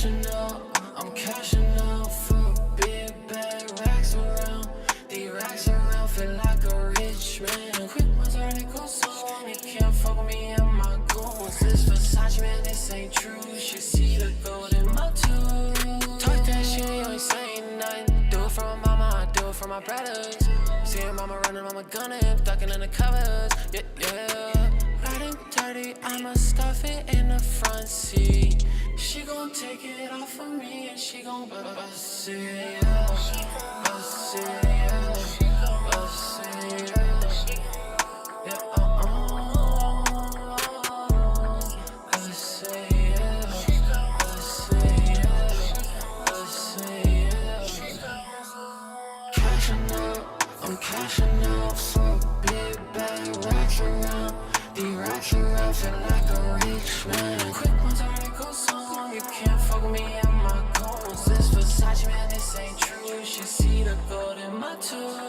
cashing out, I'm cashing out for big bag racks around. These racks around feel like a rich man. Quick ones already go so on, you can't fuck with me and my goals. This Versace, man, this ain't true. She see the gold in my tooth. Talk that shit, you ain't saying nothing. Do it for my mama, I do it for my brothers. Seeing mama running, mama gunning, ducking in the covers. Yeah, yeah. Riding dirty, I'ma stuff it in the front seat. She gon' take it off of me and she gon' bust it, yeah. Bust it, yeah. Bust it, yeah. Yeah, bust it, yeah. Bust it, yeah. Bust it, yeah. Cashing out, I'm cashing out for big bag racks around. These racks around feel like a rich man. Quick ones already go so long, you can't fuck with me and my goals. This Versace, man, this ain't true. You should see the gold in my tooth.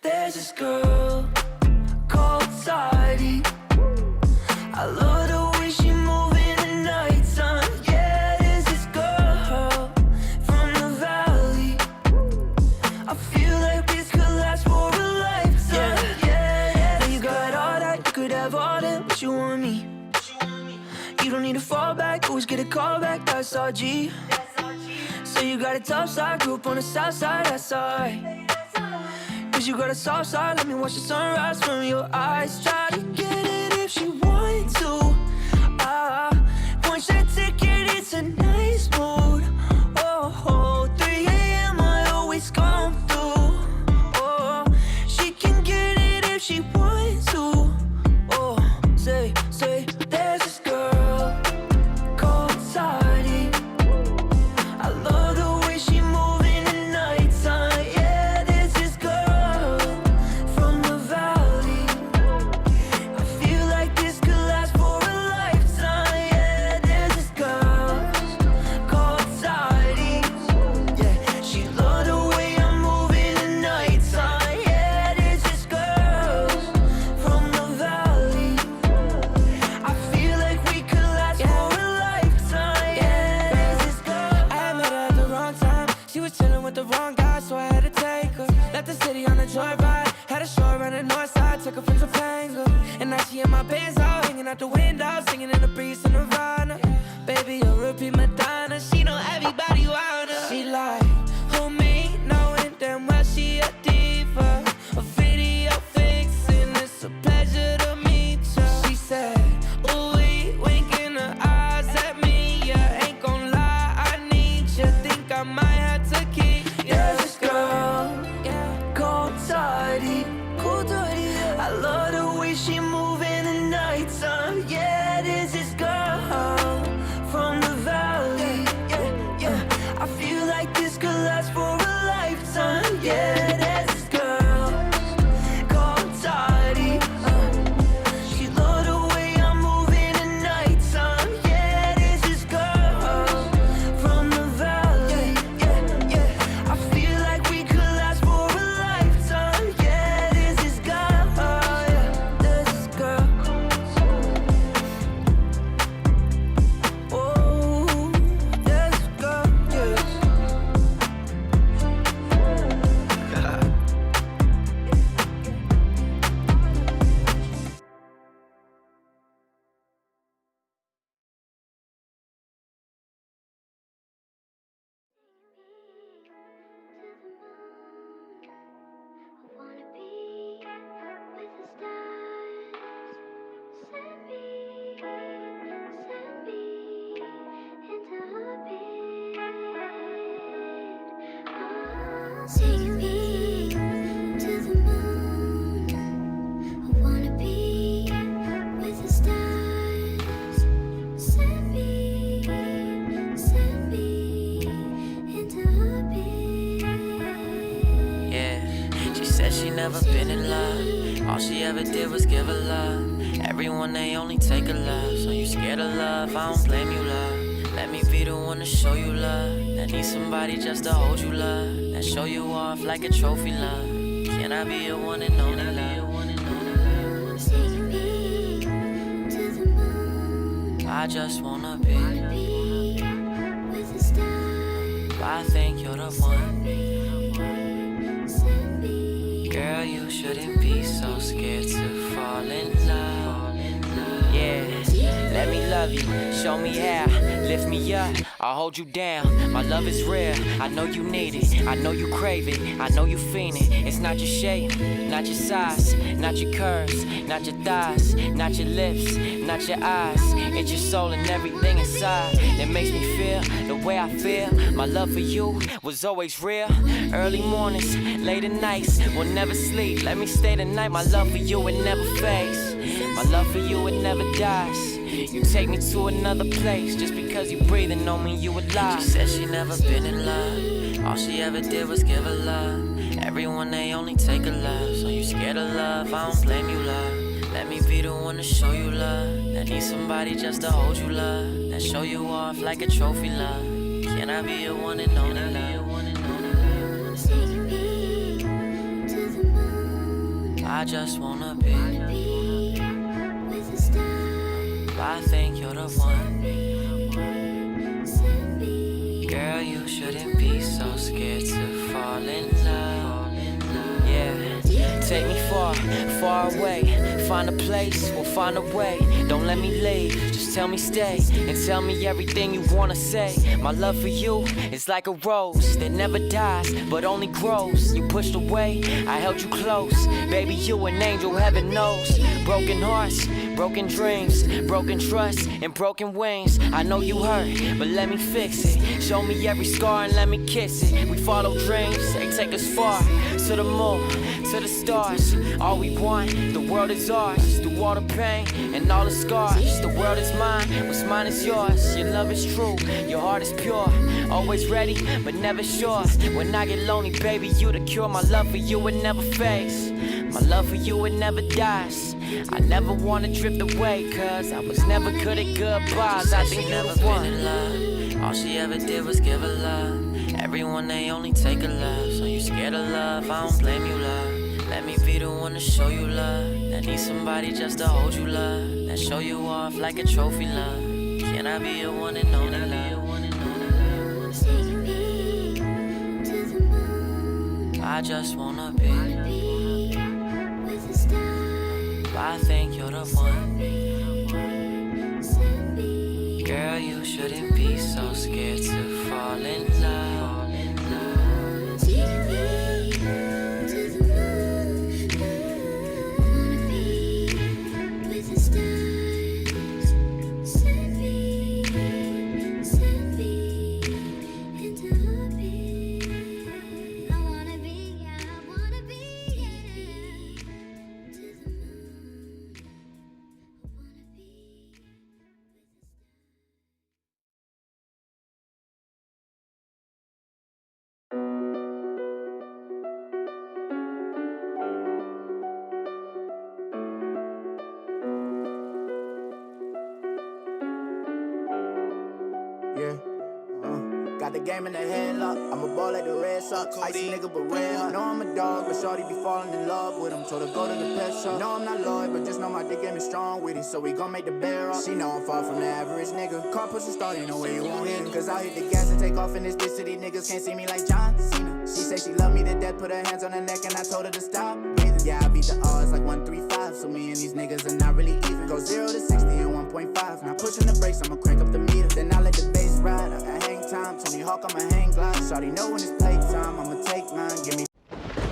There's this girl called Sadie. I love the way she move in the nighttime. Yeah, there's this girl from the valley. I feel like this could last for a lifetime. Yeah. Now you got all that, you could have all that, but you want me. You don't need to fall back, always get a call back, that's RG. So you got a top side, grew up on the south side, that's alright. Cause you got a soft side, let me watch the sunrise from your eyes. Try to get it if she want to. Punch that ticket, it's a nice mood. Oh, 3 a.m. I always come through. Oh, she can get it if she wants to. Oh, say, there's this girl called Sadie. I love the way she move in the nighttime. Yeah, there's this girl from the valley. I feel like this could last for a lifetime. Yeah, there's this girl called Sadie. Yeah, she love the way I move in the nighttime. Yeah, there's this girl from the valley. I feel like we could last for a lifetime. Yeah, there's this girl. I met her at the wrong time. She was chilling with the wrong guy, so I had to take her. Left the city on a joyride. Had a show around the north side. Took her from Topanga. And now she in my pants out, hanging out the window, singing in the breeze in Nirvana. Baby, a repeat Madonna. She know everybody want her. She like, who me? Knowing damn well she a diva. A video fixing, it's a pleasure to meet ya. She said, ooh, winking her eyes at me. Yeah, ain't gon' lie, I need ya. Think I might have to keep ya. There's this girl called Sadie. I love the way she move in the nighttime. Yeah, there's this girl from the valley. Yeah. I feel like this could last for a lifetime. Yeah, there's this girl called Sadie. She love the way I move in the nighttime. Yeah, there's this girl from the valley. Yeah. I feel like we could last for a lifetime. Yeah, there's this girl. Yeah, there's this girl. Oh, there's this girl. Yeah. I wanna be with the stars. Send me into orbit. Take me to the moon. I wanna be with the stars. Send me into orbit. Yeah, she said she never been in love. All she ever did was give a love. Everyone, they only take a love. So you scared of love, I don't blame you, love. Let me be the one to show you love. I need somebody just to hold you, love. And show you off like a trophy, love. Can I be your one and only, love? I just wanna be with the stars. I think you're the one. Send me. Girl, you shouldn't be so scared to fall in love. Yeah, let me love you, show me how, lift me up, I'll hold you down. My love is real, I know you need it, I know you crave it, I know you fiend it. It's not your shape, not your size, not your curves, not your thighs, not your lips, not your eyes. It's your soul and everything inside that makes me feel the way I feel. My love for you was always real. Early mornings, late at nights, we'll never sleep. Let me stay tonight, my love for you it never fades. My love for you, it never dies. You take me to another place just because you breathing don't mean you alive. She said she never been in love. All she ever did was give her love. Everyone, they only take a love. So you scared of love, I don't blame you, love. Let me be the one to show you love. That need somebody just to hold you, love. That show you off like a trophy, love. Can I be your one and only, love? Take me to the moon. I just wanna be With the stars. I think you're the one. Send me. Girl, you shouldn't be so scared to fall in love. Yeah, take me far, far away. Find a place, we'll find a way. Don't let me leave, just tell me stay. And tell me everything you wanna say. My love for you is like a rose that never dies, but only grows. You pushed away, I held you close. Baby, you an angel, heaven knows. Broken hearts, broken dreams, broken trust, and broken wings. I know you hurt, but let me fix it. Show me every scar and let me kiss it. We follow dreams, they take us far. To the moon, to the stars. All we want, the world is ours. Through all the pain and all the scars. The world is mine, what's mine is yours. Your love is true, your heart is pure. Always ready, but never sure. When I get lonely, baby, you the cure. My love for you, it never fades. My love for you, it never dies. I never wanna drift away, cause I was never good at goodbyes. I think never been in love. All she ever did was give her love. Everyone, they only take a love. So you scared of love, I don't blame you, love. Let me be the one to show you love. That need somebody just to hold you, love. That show you off like a trophy, love. Can I be your one and only, love? Take me to the moon. I just wanna be With the stars. I think you're the one. Send me. Girl, you shouldn't be so scared to fall in love. Take me to the moon. Wanna be with the stars. Send me into a beat. I wanna be, yeah, I wanna be, yeah. To the moon. I wanna be with the stars. Yeah. Got the game in the headlock. I'm a ball like the Red Sox. Icy nigga, but red hot. Know I'm a dog, but shorty be falling in love with him. Told her go to the pet shop. No, I'm not loyal, but just know my dick game is strong with it. So we gon' make the bear up. She know I'm far from the average nigga. Car push a start, ain't no way you won't hit him. Cause I hit the gas and take off in this bitch so these niggas can't see me like John Cena. She say she love me to death, put her hands on her neck, and I told her to stop. Yeah, I beat the odds like 135. So me and these niggas are not really even. Go 0 to 60 in 1.5. Now pushing the brakes, I'ma crank up the meter. Then I let the bass ride. I got hang time. Tony Hawk, I'ma hang glide. Shawty know when it's playtime. I'ma take mine. Give me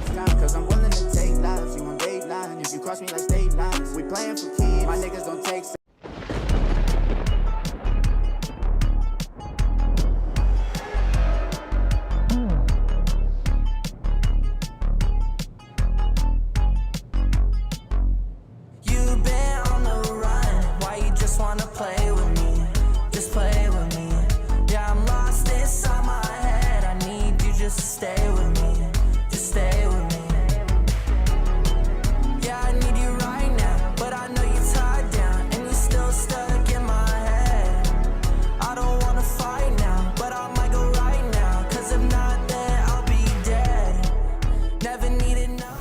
time, cause I'm willing to take lives. You on date line. If you cross me like state lines, we playing for kids. My niggas don't take. You've been on the run. Why you just wanna play with me? Just play with me. Yeah, I'm lost inside my head. I need you just to stay with me. Just stay with me. Yeah, I need you right now, but I know you're tied down and you're still stuck in my head. I don't wanna fight now, but I might go right now. Cause if not, then I'll be dead. Never needed no.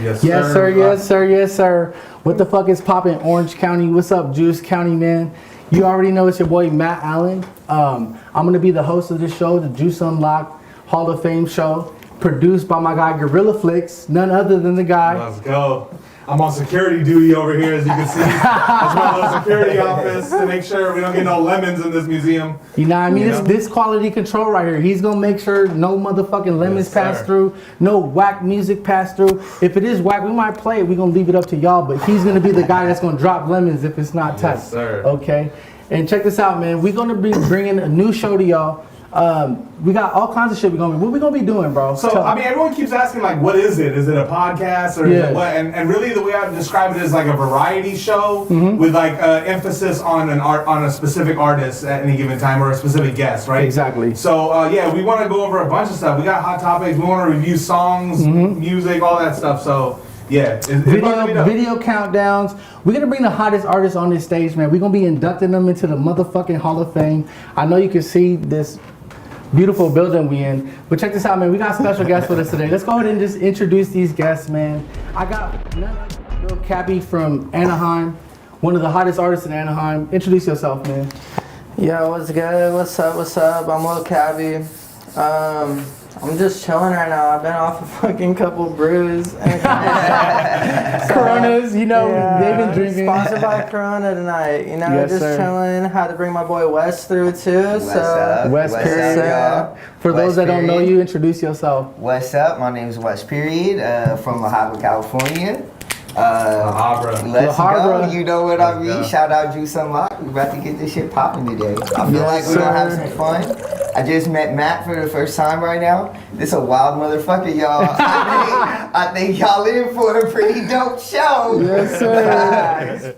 Yes, sir. Yes, sir. Yes, sir. What the fuck is poppin', Orange County? What's up, Juice County, man? You already know it's your boy Matt Allen. I'm gonna be the host of this show, the Juice Unlocked Hall of Fame show, produced by my guy Gorilla Flicks, none other than the guy. Let's go. I'm on security duty over here, as you can see. That's my little security office to make sure we don't get no lemons in this museum. You know what I mean? You know? This quality control right here. He's gonna make sure no motherfucking lemons Yes, pass sir. through, no whack music pass through. If it is whack, we might play it. We're gonna leave it up to y'all, but he's gonna be the guy that's gonna drop lemons if it's not tight. Yes, sir. Okay? And check this out, man. We're gonna be bringing a new show to y'all. We got all kinds of shit what we gonna be doing, bro? So, I mean, everyone keeps asking, like, what is it? Is it a podcast or is it what? And really, the way I describe it is like a variety show with like emphasis on on a specific artist at any given time or a specific guest, right? Exactly. So, yeah, we want to go over a bunch of stuff. We got hot topics. We want to review songs, music, all that stuff. So, yeah, it's video countdowns. We're gonna bring the hottest artists on this stage, man. We're gonna be inducting them into the motherfucking Hall of Fame. I know you can see this beautiful building we in, but check this out, man. We got special guests with us today. Let's go ahead and just introduce these guests, man. I got Lil Capi from Anaheim, one of the hottest artists in Anaheim. Introduce yourself, man. Yo, what's good? What's up? What's up? I'm Lil Capi. I'm just chilling right now. I've been off a fucking couple brews. Coronas, you know, they've been drinking. Sponsored by Corona tonight. You know, Yes, just sir. chilling. Had to bring my boy Wes through too. Wesperiod. y'all? For those that don't know you, introduce yourself. What's up? My name is Wesperiod from La Habra, California. Habra. Let's La Habra. go. You know what I Let's mean? go. Shout out Juice Unlocked. We're about to get this shit popping today. I feel like we're gonna have some fun. I just met Matt for the first time right now. This a wild motherfucker, y'all. I think y'all in for a pretty dope show. Yes, sir.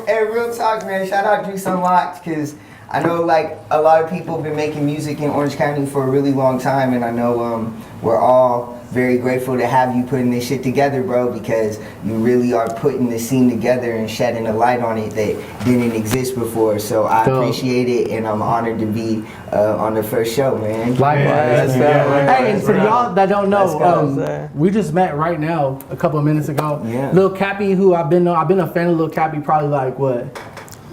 And real talk, man, shout out Juice Unlocked, because I know like a lot of people have been making music in Orange County for a really long time, and I know we're all very grateful to have you putting this shit together, bro, because you really are putting the scene together and shedding a light on it that didn't exist before. So I appreciate it, and I'm honored to be on the first show, man. Likewise. Hey, and for y'all that don't know, sir. we just met right now a couple of minutes ago. Yeah. Lil Capi, who I've been a fan of Lil Capi probably like what,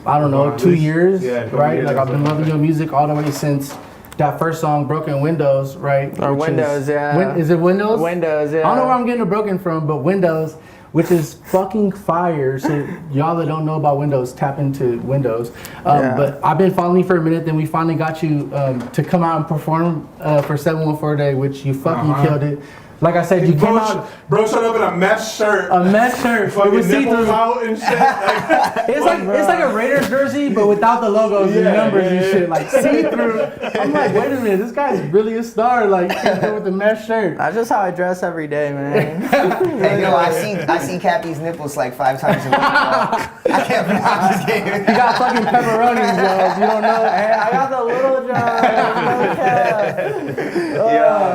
I don't know, 2 years, Yeah, a couple right? years Like or I've been something loving like your music all the way since that first song, Broken Windows, right? Or Which Windows, yeah. Is it Windows? Windows, yeah. I don't know where I'm getting it broken from, but Windows, which is fucking fire. So y'all that don't know about Windows, tap into Windows. But I've been following you for a minute, then we finally got you to come out and perform for 714 Day, which you fucking killed it. Like I said, you came out. Bro showed up in a mesh shirt. A mesh shirt. It Fucking was nipples see-through. out and shit. Like, It's like a Raiders jersey, but without the logos and numbers and shit, like see through. I'm like, wait a minute, this guy's really a star. Like, he came with the mesh shirt. That's just how I dress every day, man. Hey, yo, I see Cappy's nipples like 5 times a week. I can't be honest. He got fucking pepperonis, yo. If you don't know, Hey, I got the little John.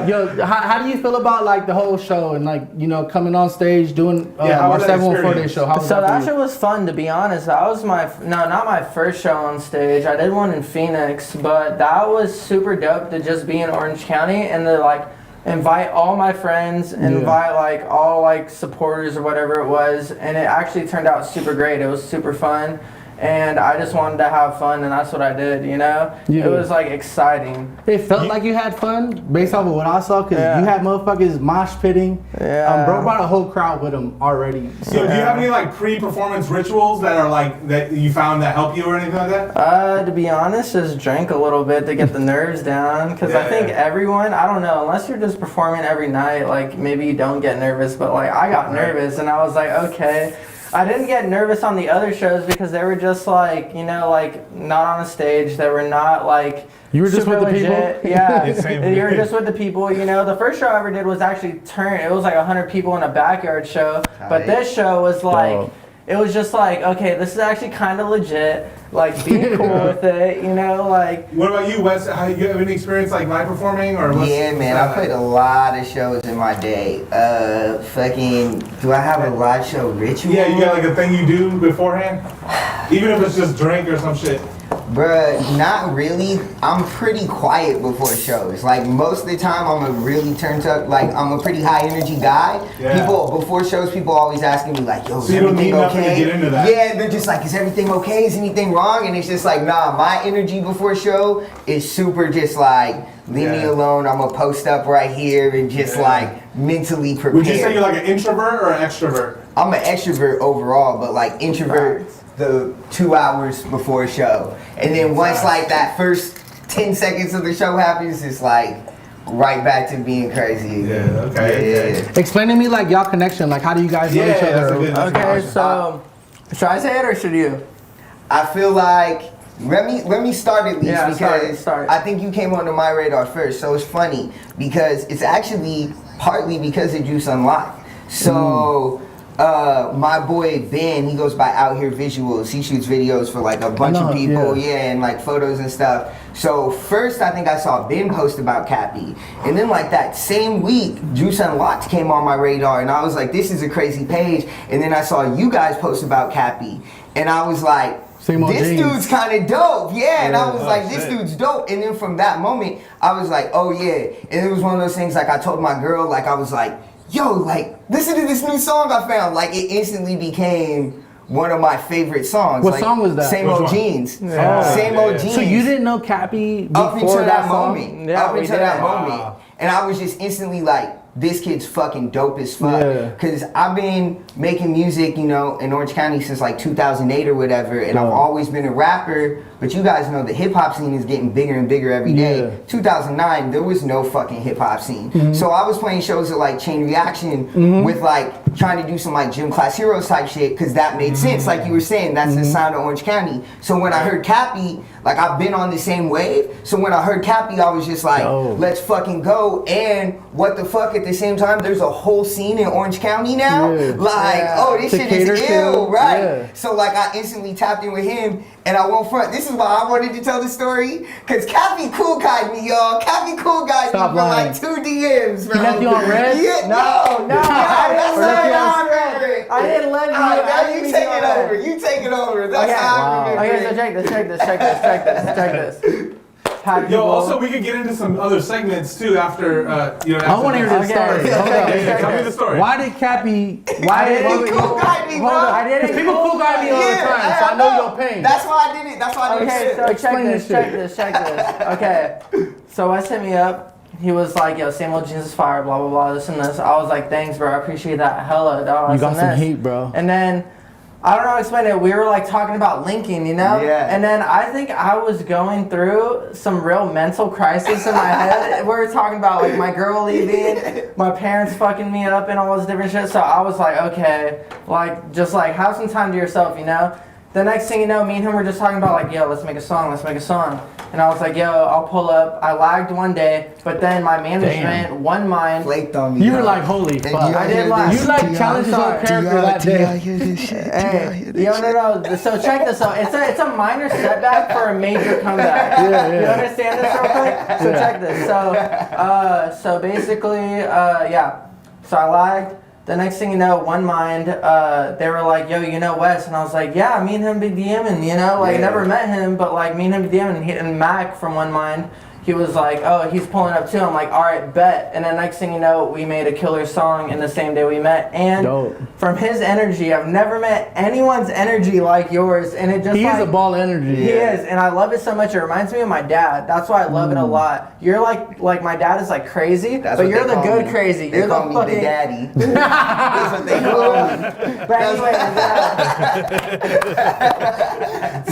yo, how do you feel about like the whole show and like coming on stage doing how our was that 714 Day experience? show? How was So that that for shit you? was fun, to be honest. That was not my first show on stage. I did one in Phoenix, but that was super dope to just be in Orange County and to like invite all my friends, invite like all like supporters or whatever it was, and it actually turned out super great. It was super fun. And I just wanted to have fun, and that's what I did, you know? Yeah. It was like exciting. It felt like you had fun based off of what I saw, because Yeah. you had motherfuckers mosh pitting. Yeah. Bro brought a whole crowd with him already. So do you have any like pre-performance rituals that are like that you found that help you or anything like that? To be honest, just drank a little bit to get the nerves down. Because I think everyone, I don't know, unless you're just performing every night, like maybe you don't get nervous, but like I got nervous and I was like, okay. I didn't get nervous on the other shows because they were just like, like not on a stage. They were not like You were just super with the people? legit. Yeah, Same you were here. just with the people. The first show I ever did was actually it was like 100 people in a backyard show. But this show was like, it was just like, okay, this is actually kind of legit. Like, be cool with it, like. What about you, Wes? How you have any experience like live performing or? Yeah, man, I played a lot of shows in my day. Do I have a live show ritual? Yeah, you got like a thing you do beforehand, even if it's just drink or some shit. Bruh, not really. I'm pretty quiet before shows. Like most of the time, I'm a really turned up. Like I'm a pretty high energy guy. Yeah. People before shows, people always asking me like, "Yo, is So you don't need everything nothing to okay?" get into that. Yeah, they're just like, "Is everything okay? Is anything wrong?" And it's just like, nah. My energy before show is super just like, leave me Yeah. alone. I'm gonna post up right here and just like mentally prepared. Would you say you're like an introvert or an extrovert? I'm an extrovert overall, but like introvert the 2 hours before a show. And then once like that first 10 seconds of the show happens, it's like right back to being crazy again. Yeah, okay. Yeah. Explain to me like y'all connection. Like how do you guys know each That's a other? good Okay, so should I say it or should you? I feel like let me start at least Yeah, because start. I think you came onto my radar first. So it's funny because it's actually partly because of Juice Unlocked. So my boy Ben, he goes by Out Here Visuals. He shoots videos for like a bunch of people, and like photos and stuff. So first I think I saw Ben post about Capi. And then like that same week, Juice Unlocked came on my radar and I was like, this is a crazy page. And then I saw you guys post about Capi. And I was like, this dude's kind of dope, yeah. And I was like, this dude's dope. And then from that moment, I was like, oh yeah. And it was one of those things like I told my girl, like I was like, yo, like listen to this new song I found. Like it instantly became one of my favorite songs. What like, song was that? Same Which Old one? Jeans. Yeah. Same Old Jeans. So you didn't know Capi before Up until that song? moment. Yeah, Up we until did. that moment. And I was just instantly like, this kid's fucking dope as fuck. Yeah. Cause I've been making music, you know, in Orange County since like 2008 or whatever, and I've always been a rapper. But you guys know the hip hop scene is getting bigger and bigger every day. Yeah. 2009, there was no fucking hip hop scene. So I was playing shows at like Chain Reaction with like trying to do some like Gym Class Heroes type shit, cause that made sense. Like you were saying, that's the sound of Orange County. So when I heard Capi, like I've been on the same wave. So when I heard Capi, I was just like, let's fucking go. And what the fuck, at the same time, there's a whole scene in Orange County now. Like, oh, this shit is ill, right? Yeah. So like I instantly tapped in with him, and I won't front. This is why I wanted to tell the story, cause Capi cool guyed me, y'all. Capi cool guyed me for like 2 DMs, bro. He left you on red? Yeah, No, that's I didn't how let I remember. I didn't let you. Alright, now I you didn't take do it that. over. You take it over. That's how I remember. Okay, so check this. Pack Yo, people- also we could get into some other segments too after I want to hear this Okay, story. okay, Hold up. okay. Tell me the story. Why did Capi? He cool guyed me, bro. I didn't. Because people cool guy me all the time, so I know your pain. That's why I did it. That's why I did Okay, it. so Explain this check this. Okay, so Wes hit me up. He was like, yo, same old Jesus fire, blah, blah, blah, this and this. I was like, thanks, bro. I appreciate that. Hella, dog. You got this some and this. heat, bro. And then, I don't know how to explain it. We were like talking about linking, you know? Yeah. And then I think I was going through some real mental crisis in my head. We were talking about like my girl leaving, my parents fucking me up and all this different shit. So I was like, okay, like just like have some time to yourself, you know? The next thing you know, me and him were just talking about like, yo, let's make a song. And I was like, yo, I'll pull up. I lagged one day, but then my management, one mind. Flaked on me. You were dog. like, holy fuck. I did lie. You like challenged your sorry. character that day. hear this shit? Hey, no. So check this out. It's a minor setback for a major comeback. Yeah. You understand this real quick? So check this. So basically, yeah. So I lagged. The next thing you know, One Mind, they were like, yo, you know Wes? And I was like, yeah, me and him be DMing, you know? Like, I never met him, but like, me and him be DMing. And Mac from One Mind, he was like, oh, he's pulling up too. I'm like, all right, bet. And then next thing you know, we made a killer song in the same day we met. And Dope. from his energy, I've never met anyone's energy like yours. And it just He like, is a ball energy. he is, and I love it so much. It reminds me of my dad. That's why I love it a lot. You're like my dad is like crazy, That's but what you're they the call good me. crazy. They You're call the me fucking the daddy. That's what they call me. But anyways,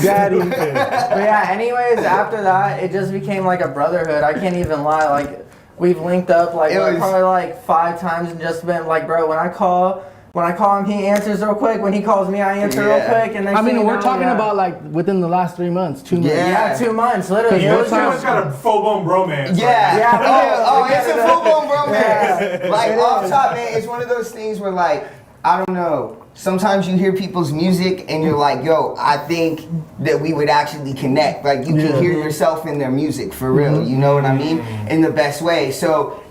Daddy. but yeah. Anyways, after that, it just became like a brotherhood. I can't even lie. Like we've linked up like It was- probably like 5 times and just been like, bro, when I call him, he answers real quick. When he calls me, I answer real Yeah. quick. And then I mean, we're talking about like within the last 3 months, 2 months. yeah, 2 months literally. Cause It what was time- You guys got a full-blown bromance. Yeah. Yeah, we do. Oh, We it's get a it. full-blown bromance. Yeah. Like off top, man, it's one of those things where like, I don't know. Sometimes you hear people's music and you're like, yo, I think that we would actually connect. Like you can hear yourself in their music for real. You know what I mean? In the best way. So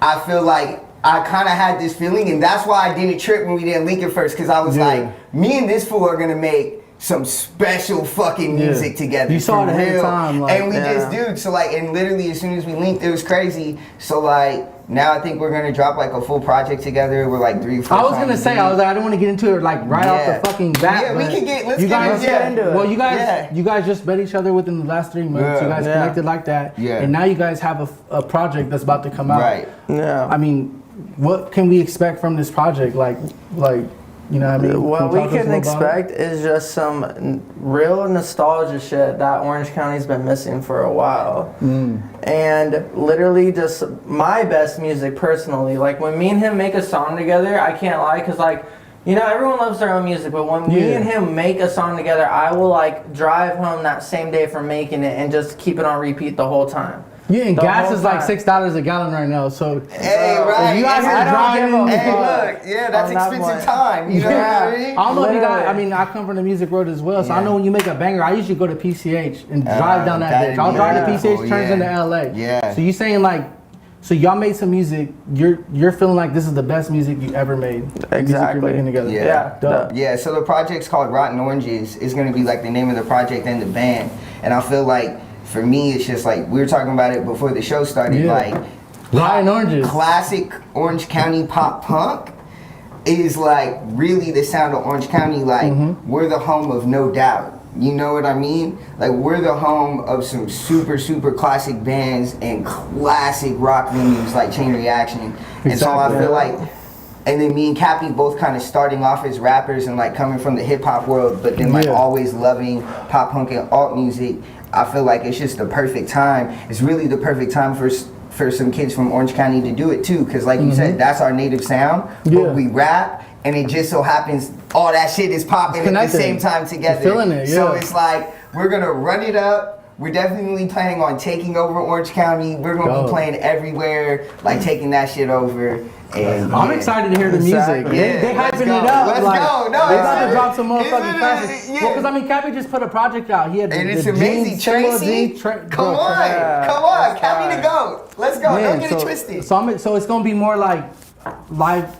I feel like I kind of had this feeling, and that's why I didn't trip when we didn't link it first, because I was like, me and this fool are gonna make some special fucking music together. You saw for it ahead of real. time, like, and we just dude. So like, and literally as soon as we linked, it was crazy. So like. Now I think we're gonna drop like a full project together. We're like 3 or 4. I was gonna say, I was like, I don't want to get into it like right off the fucking bat. Yeah, we but can get. Let's you guys, get into it. Well, you guys just met each other within the last 3 months. You guys connected like that, and now you guys have a project that's about to come out. Right. Yeah. I mean, what can we expect from this project? Like, you know what I mean? What we can expect is just some real nostalgia shit that Orange County's been missing for a while. And literally just my best music personally. Like when me and him make a song together, I can't lie, because like, you know, everyone loves their own music, but when me and him make a song together, I will like drive home that same day from making it and just keep it on repeat the whole time. Yeah, and gas is like $6 a gallon right now. So, hey, right. If you guys are driving, hey, look, that's expensive time. You know what I mean? I don't know if you guys. I mean, I come from the music world as well, so I know when you make a banger, I usually go to PCH and drive down that bitch. I'll drive to PCH, turns into LA. Yeah. So you saying like, so y'all made some music. You're feeling like this is the best music you ever made. Exactly. You're making together. Yeah. So the project's called Rotten Oranges. It's gonna be like the name of the project and the band. And I feel like. For me, it's just like, we were talking about it before the show started, like, Rotten Oranges. Classic Orange County pop punk is like really the sound of Orange County. Like, we're the home of No Doubt. You know what I mean? Like, we're the home of some super, super classic bands and classic rock venues like Chain Reaction. And so I feel like, and then me and Cappy both kind of starting off as rappers and like coming from the hip hop world, but then like always loving pop punk and alt music. I feel like it's just the perfect time. It's really the perfect time for some kids from Orange County to do it too, because like you said, that's our native sound. But we rap, and it just so happens all that shit is popping at the same time together. You're feeling it, So it's like we're gonna run it up. We're definitely planning on taking over Orange County. We're gonna be playing everywhere, like taking that shit over. And I'm excited to hear the music. They hyping it up. Let's go. No, they about to drop some motherfucking classics. Well, because I mean, Cappy just put a project out. He had and it's the amazing. Tracy, come on, Cappy the GOAT. Let's go. Don't get it twisted. So it's gonna be more like live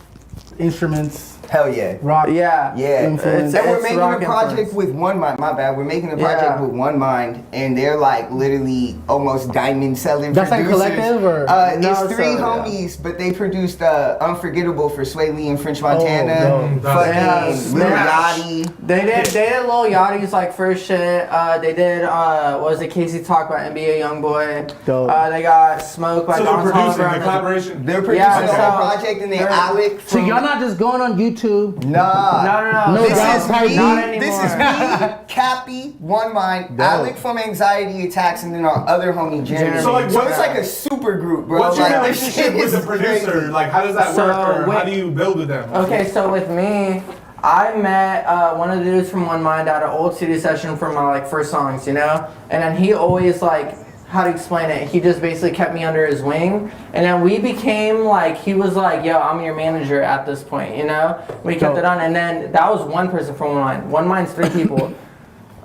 instruments. Hell yeah. Rock. Yeah. And we're making a project with One Mind. My bad. We're making a project with One Mind, and they're like literally almost diamond selling producers. That's like collective or? It's 3 homies, but they produced Unforgettable for Sway Lee and French Montana. Fucking Lil Yachty. They did Lil Yachty's like first shit. They did what was it? Casey Talk by NBA YoungBoy. They got Smoke by Don they're producing the collaboration. They're producing the whole project, and then Alec. So y'all not just going on YouTube. Nah. No. This is me. Not anymore. This is me, Cappy, One Mind, Alec from Anxiety Attacks, and then our other homie Jeremy. So, like, it's like a super group, bro. What's your like, relationship with the producer? Crazy. Like, how does that work, or how do you build with them? Okay, so with me, I met one of the dudes from One Mind at an old studio session for my like first songs, you know, and then he always like. How to explain it? He just basically kept me under his wing, and then we became like, he was like, yo, I'm your manager at this point, you know? We kept it on, and then that was one person from One Mind. One Mind's 3 people.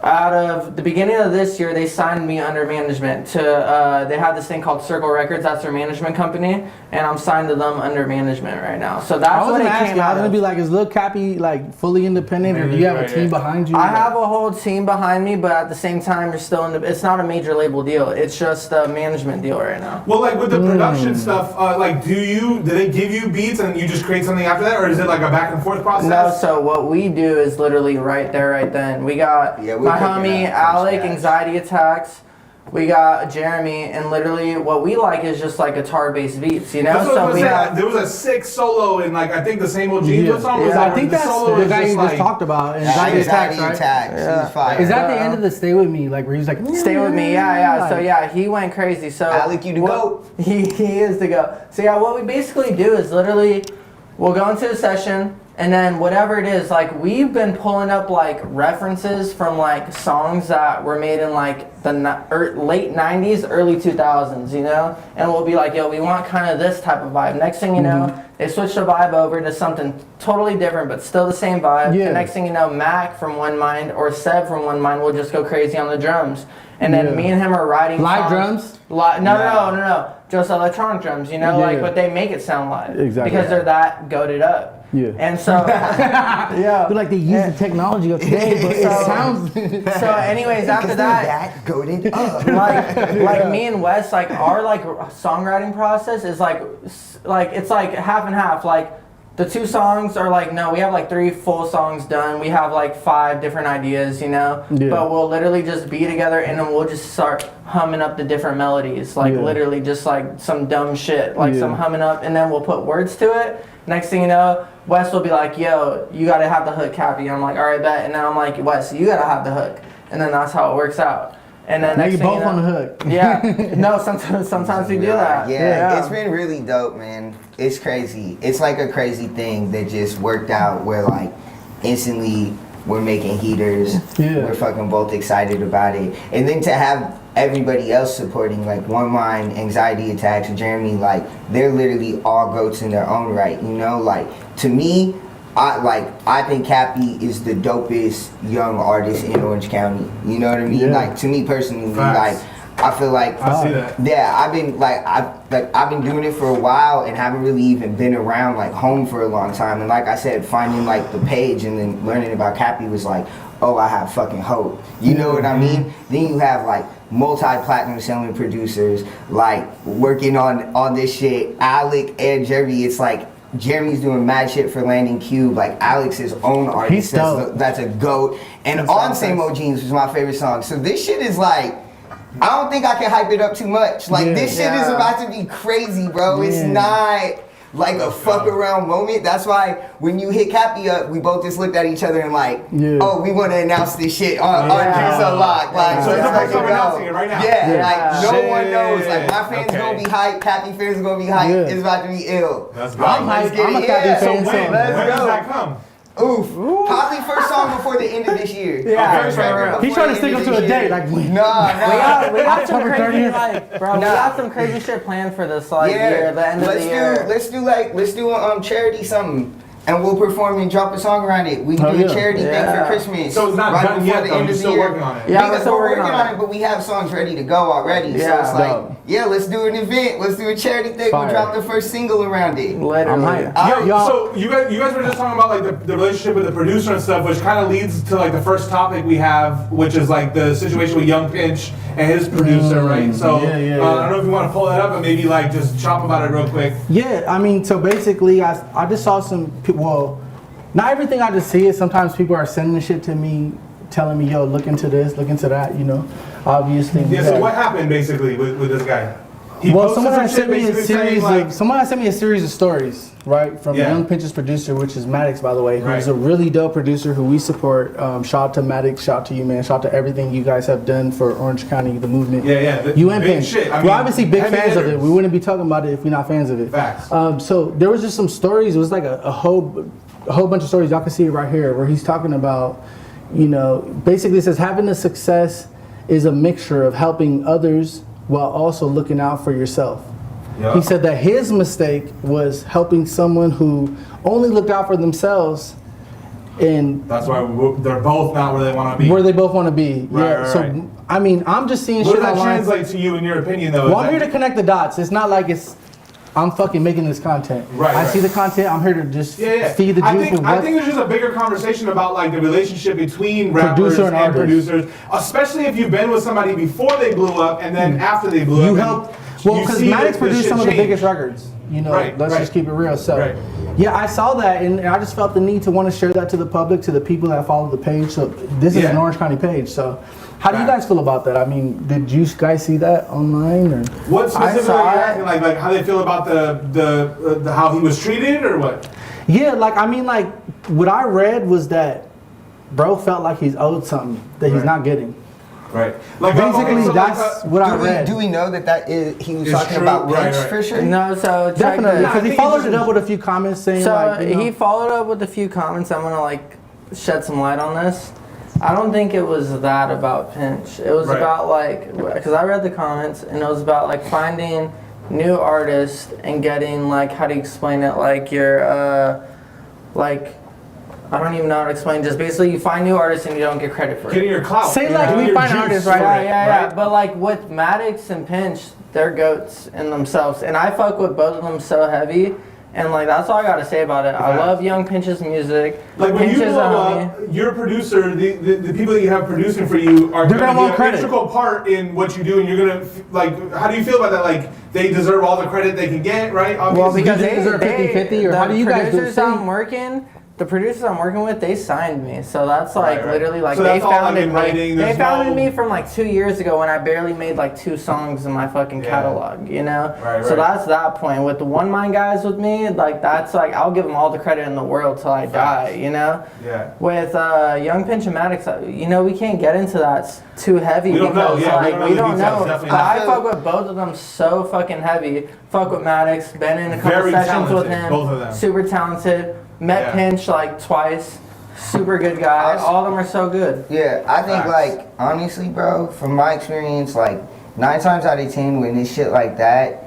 Out of the beginning of this year, they signed me under management to, they have this thing called Circle Records, that's their management company, and I'm signed to them under management right now. So that's what it came out I was gonna be like, is Lil Capi like fully independent, or do you have a team behind you? I have a whole team behind me, but at the same time, you're still in it's not a major label deal. It's just a management deal right now. Well, like with the production stuff, like do they give you beats and you just create something after that, or is it like a back and forth process? No, so what we do is literally right there, right then. We got my homie Alec, Anxiety Attacks. We got Jeremy, and literally what we like is just like guitar-based beats, you know. So there was a sick solo in like I think the same old Jeans song. I think that's the guy you just talked about. Anxiety Attacks, right? Is that the end of the Stay With Me, like where he's like Stay With Me? Yeah. So yeah, he went crazy. So Alec, you to go. He is the go. So yeah, what we basically do is literally we'll go into the session. And then whatever it is, like we've been pulling up like references from like songs that were made in like the late 90s, early 2000s, you know? And we'll be like, yo, we want kind of this type of vibe. Next thing you know, they switch the vibe over to something totally different, but still the same vibe. The next thing you know, Mac from One Mind or Seb from One Mind will just go crazy on the drums. And then me and him are writing live songs. drums? No. Just electronic drums, you know? But they make it sound live. Exactly. Because they're that goated up. Yeah. And so, yeah. Feel like they use the technology of today, but it sounds. So, anyways, after that, goaded up. like me and Wes, like our like songwriting process is like it's like half and half. Like the 2 songs are like, no, we have like 3 full songs done. We have like 5 different ideas, you know. Yeah. But we'll literally just be together and then we'll just start humming up the different melodies, like literally just like some dumb shit, like some humming up, and then we'll put words to it. Next thing you know, Wes will be like, yo, you gotta have the hook, Cappy. I'm like, all right, bet. And then I'm like, Wes, you gotta have the hook. And then that's how it works out. And then next you thing both you know, on the hook. Yeah. No, sometimes we do that. Yeah, it's been really dope, man. It's crazy. It's like a crazy thing that just worked out where like instantly we're making heaters. Yeah. We're fucking both excited about it. And then to have everybody else supporting, like One Mind, Anxiety Attacks, Jeremy, like they're literally all goats in their own right, you know? Like to me, I think Cappy is the dopest young artist in Orange County. You know what I mean? Yeah. Like to me personally, Facts. like I feel like I see that. yeah, I've been doing it for a while and haven't really even been around like home for a long time. And like I said, finding like the page and then learning about Cappy was like, oh, I have fucking hope. You know what I mean? Then you have like multi-platinum selling producers like working on this shit. Alec and Jeremy, it's like Jeremy's doing mad shit for Landing Cube. Like Alex's own artist, that's a goat. And On Same Old Jeans was my favorite song. So this shit is like, I don't think I can hype it up too much. Like this shit is about to be crazy, bro. It's not like a fuck around moment. That's why when you hit Cappy up, we both just looked at each other and like, oh, we want to announce this shit on Juice Unlocked. Like, so it's the first time we're announcing it right now. Like no one knows. Like my fans gonna be hyped. Cappy fans gonna be hyped. It's about to be ill. Let's go. I'm hyped. I'm a Cappy fan. So when does that come? Oof. Probably first song before the end of this year. First record He's trying to stick him to a date. Like, when? Nah. We got some October crazy 30th. like, bro. We got some crazy shit planned for this like year, the end of the year. Let's do a charity something. And we'll perform and drop a song around it. We can do a charity thing for Christmas. So it's not done yet though, you're still working on it. Yeah, we're working on it, but we have songs ready to go already. So it's like, let's do an event. Let's do a charity thing. We'll drop the first single around it. Literally. So you guys were just talking about like the relationship with the producer and stuff, which kind of leads to like the first topic we have, which is like the situation with Young Pinch and his producer, right? So I don't know if you want to pull that up and maybe like just chop about it real quick. Yeah, I mean, so basically, I just saw some people. Well, not everything I just see is. Sometimes people are sending shit to me, telling me, "Yo, look into this, look into that." You know, obviously. Yeah. So what happened basically with this guy? Someone had sent me a series of stories, right, from Young Pinch's producer, which is Maddox, by the way, who's a really dope producer who we support. Shout out to Maddox, shout out to you, man. Shout out to everything you guys have done for Orange County, the movement. You and Pinch. We're obviously big fans of it. We wouldn't be talking about it if we're not fans of it. Facts. So there was just some stories. It was like a whole bunch of stories. Y'all can see it right here, where he's talking about, you know, basically it says having a success is a mixture of helping others while also looking out for yourself. He said that his mistake was helping someone who only looked out for themselves, and that's why they're both not where they want to be. Where they both want to be. Right. I mean, I'm just seeing what shit does that online. translate to you in your opinion, though? Well, I'm here to connect the dots. It's not like I'm fucking making this content. I see the content. I'm here to just feed the juice. I think there's just a bigger conversation about like the relationship between rappers and producers, especially if you've been with somebody before they blew up and then after they blew up. You helped. Well, because Maddox produced some of the biggest records. You know, let's just keep it real. So, yeah, I saw that, and I just felt the need to want to share that to the public, to the people that follow the page. So this is an Orange County page. So, how do you guys feel about that? I mean, did you guys see that online, or what specifically? Like how they feel about the how he was treated, or what? Yeah, like I mean, like what I read was that bro felt like he's owed something that he's not getting. Right. Like basically, so that's what I read. Do we know that he was talking about Pinch for sure? No, so definitely because he followed it up with a few comments saying he followed up with a few comments. I'm gonna like shed some light on this. I don't think it was that about Pinch. It was about like, because I read the comments and it was about like finding new artists and getting like, how do you explain it? Like your like. I don't even know how to explain. Just basically, you find new artists and you don't get credit for it. Getting your clout. Say like we find artists, right? Yeah. But like with Maddox and Pinch, they're goats in themselves, and I fuck with both of them so heavy. And like that's all I gotta say about it. I love Young Pinch's music. Like when Pinch you is a blow homie. up, your producer, the people that you have producing for you are They're going gonna to want be an credit. integral part in what you do, and you're going to like. How do you feel about that? Like they deserve all the credit they can get, right? Well, Obviously. because Do you deserve 50-50, or the how do you guys do it? the producers I'm working with, they signed me. So that's like Right. literally like So they that's all, like, founded in writing, They there's founded no- me from like 2 years ago when I barely made like 2 songs in my fucking Yeah. catalog, you know? Right, So right. that's that point. With the One Mind guys with me, like that's like I'll give them all the credit in the world till I die, you know? Yeah. With Young Pinch and Maddox, you know, we can't get into that too heavy We don't know, because yeah, we like don't know we the don't details, know. definitely But not. I fuck with both of them so fucking heavy. Fuck with Maddox, been in a couple Very sessions with talented, him. both of them. Super talented. Met Yeah. Pinch like twice. Super good guy. All of them are so good. Yeah, I think Facts. like honestly, bro, from my experience, like 9 times out of 10 when it's shit like that,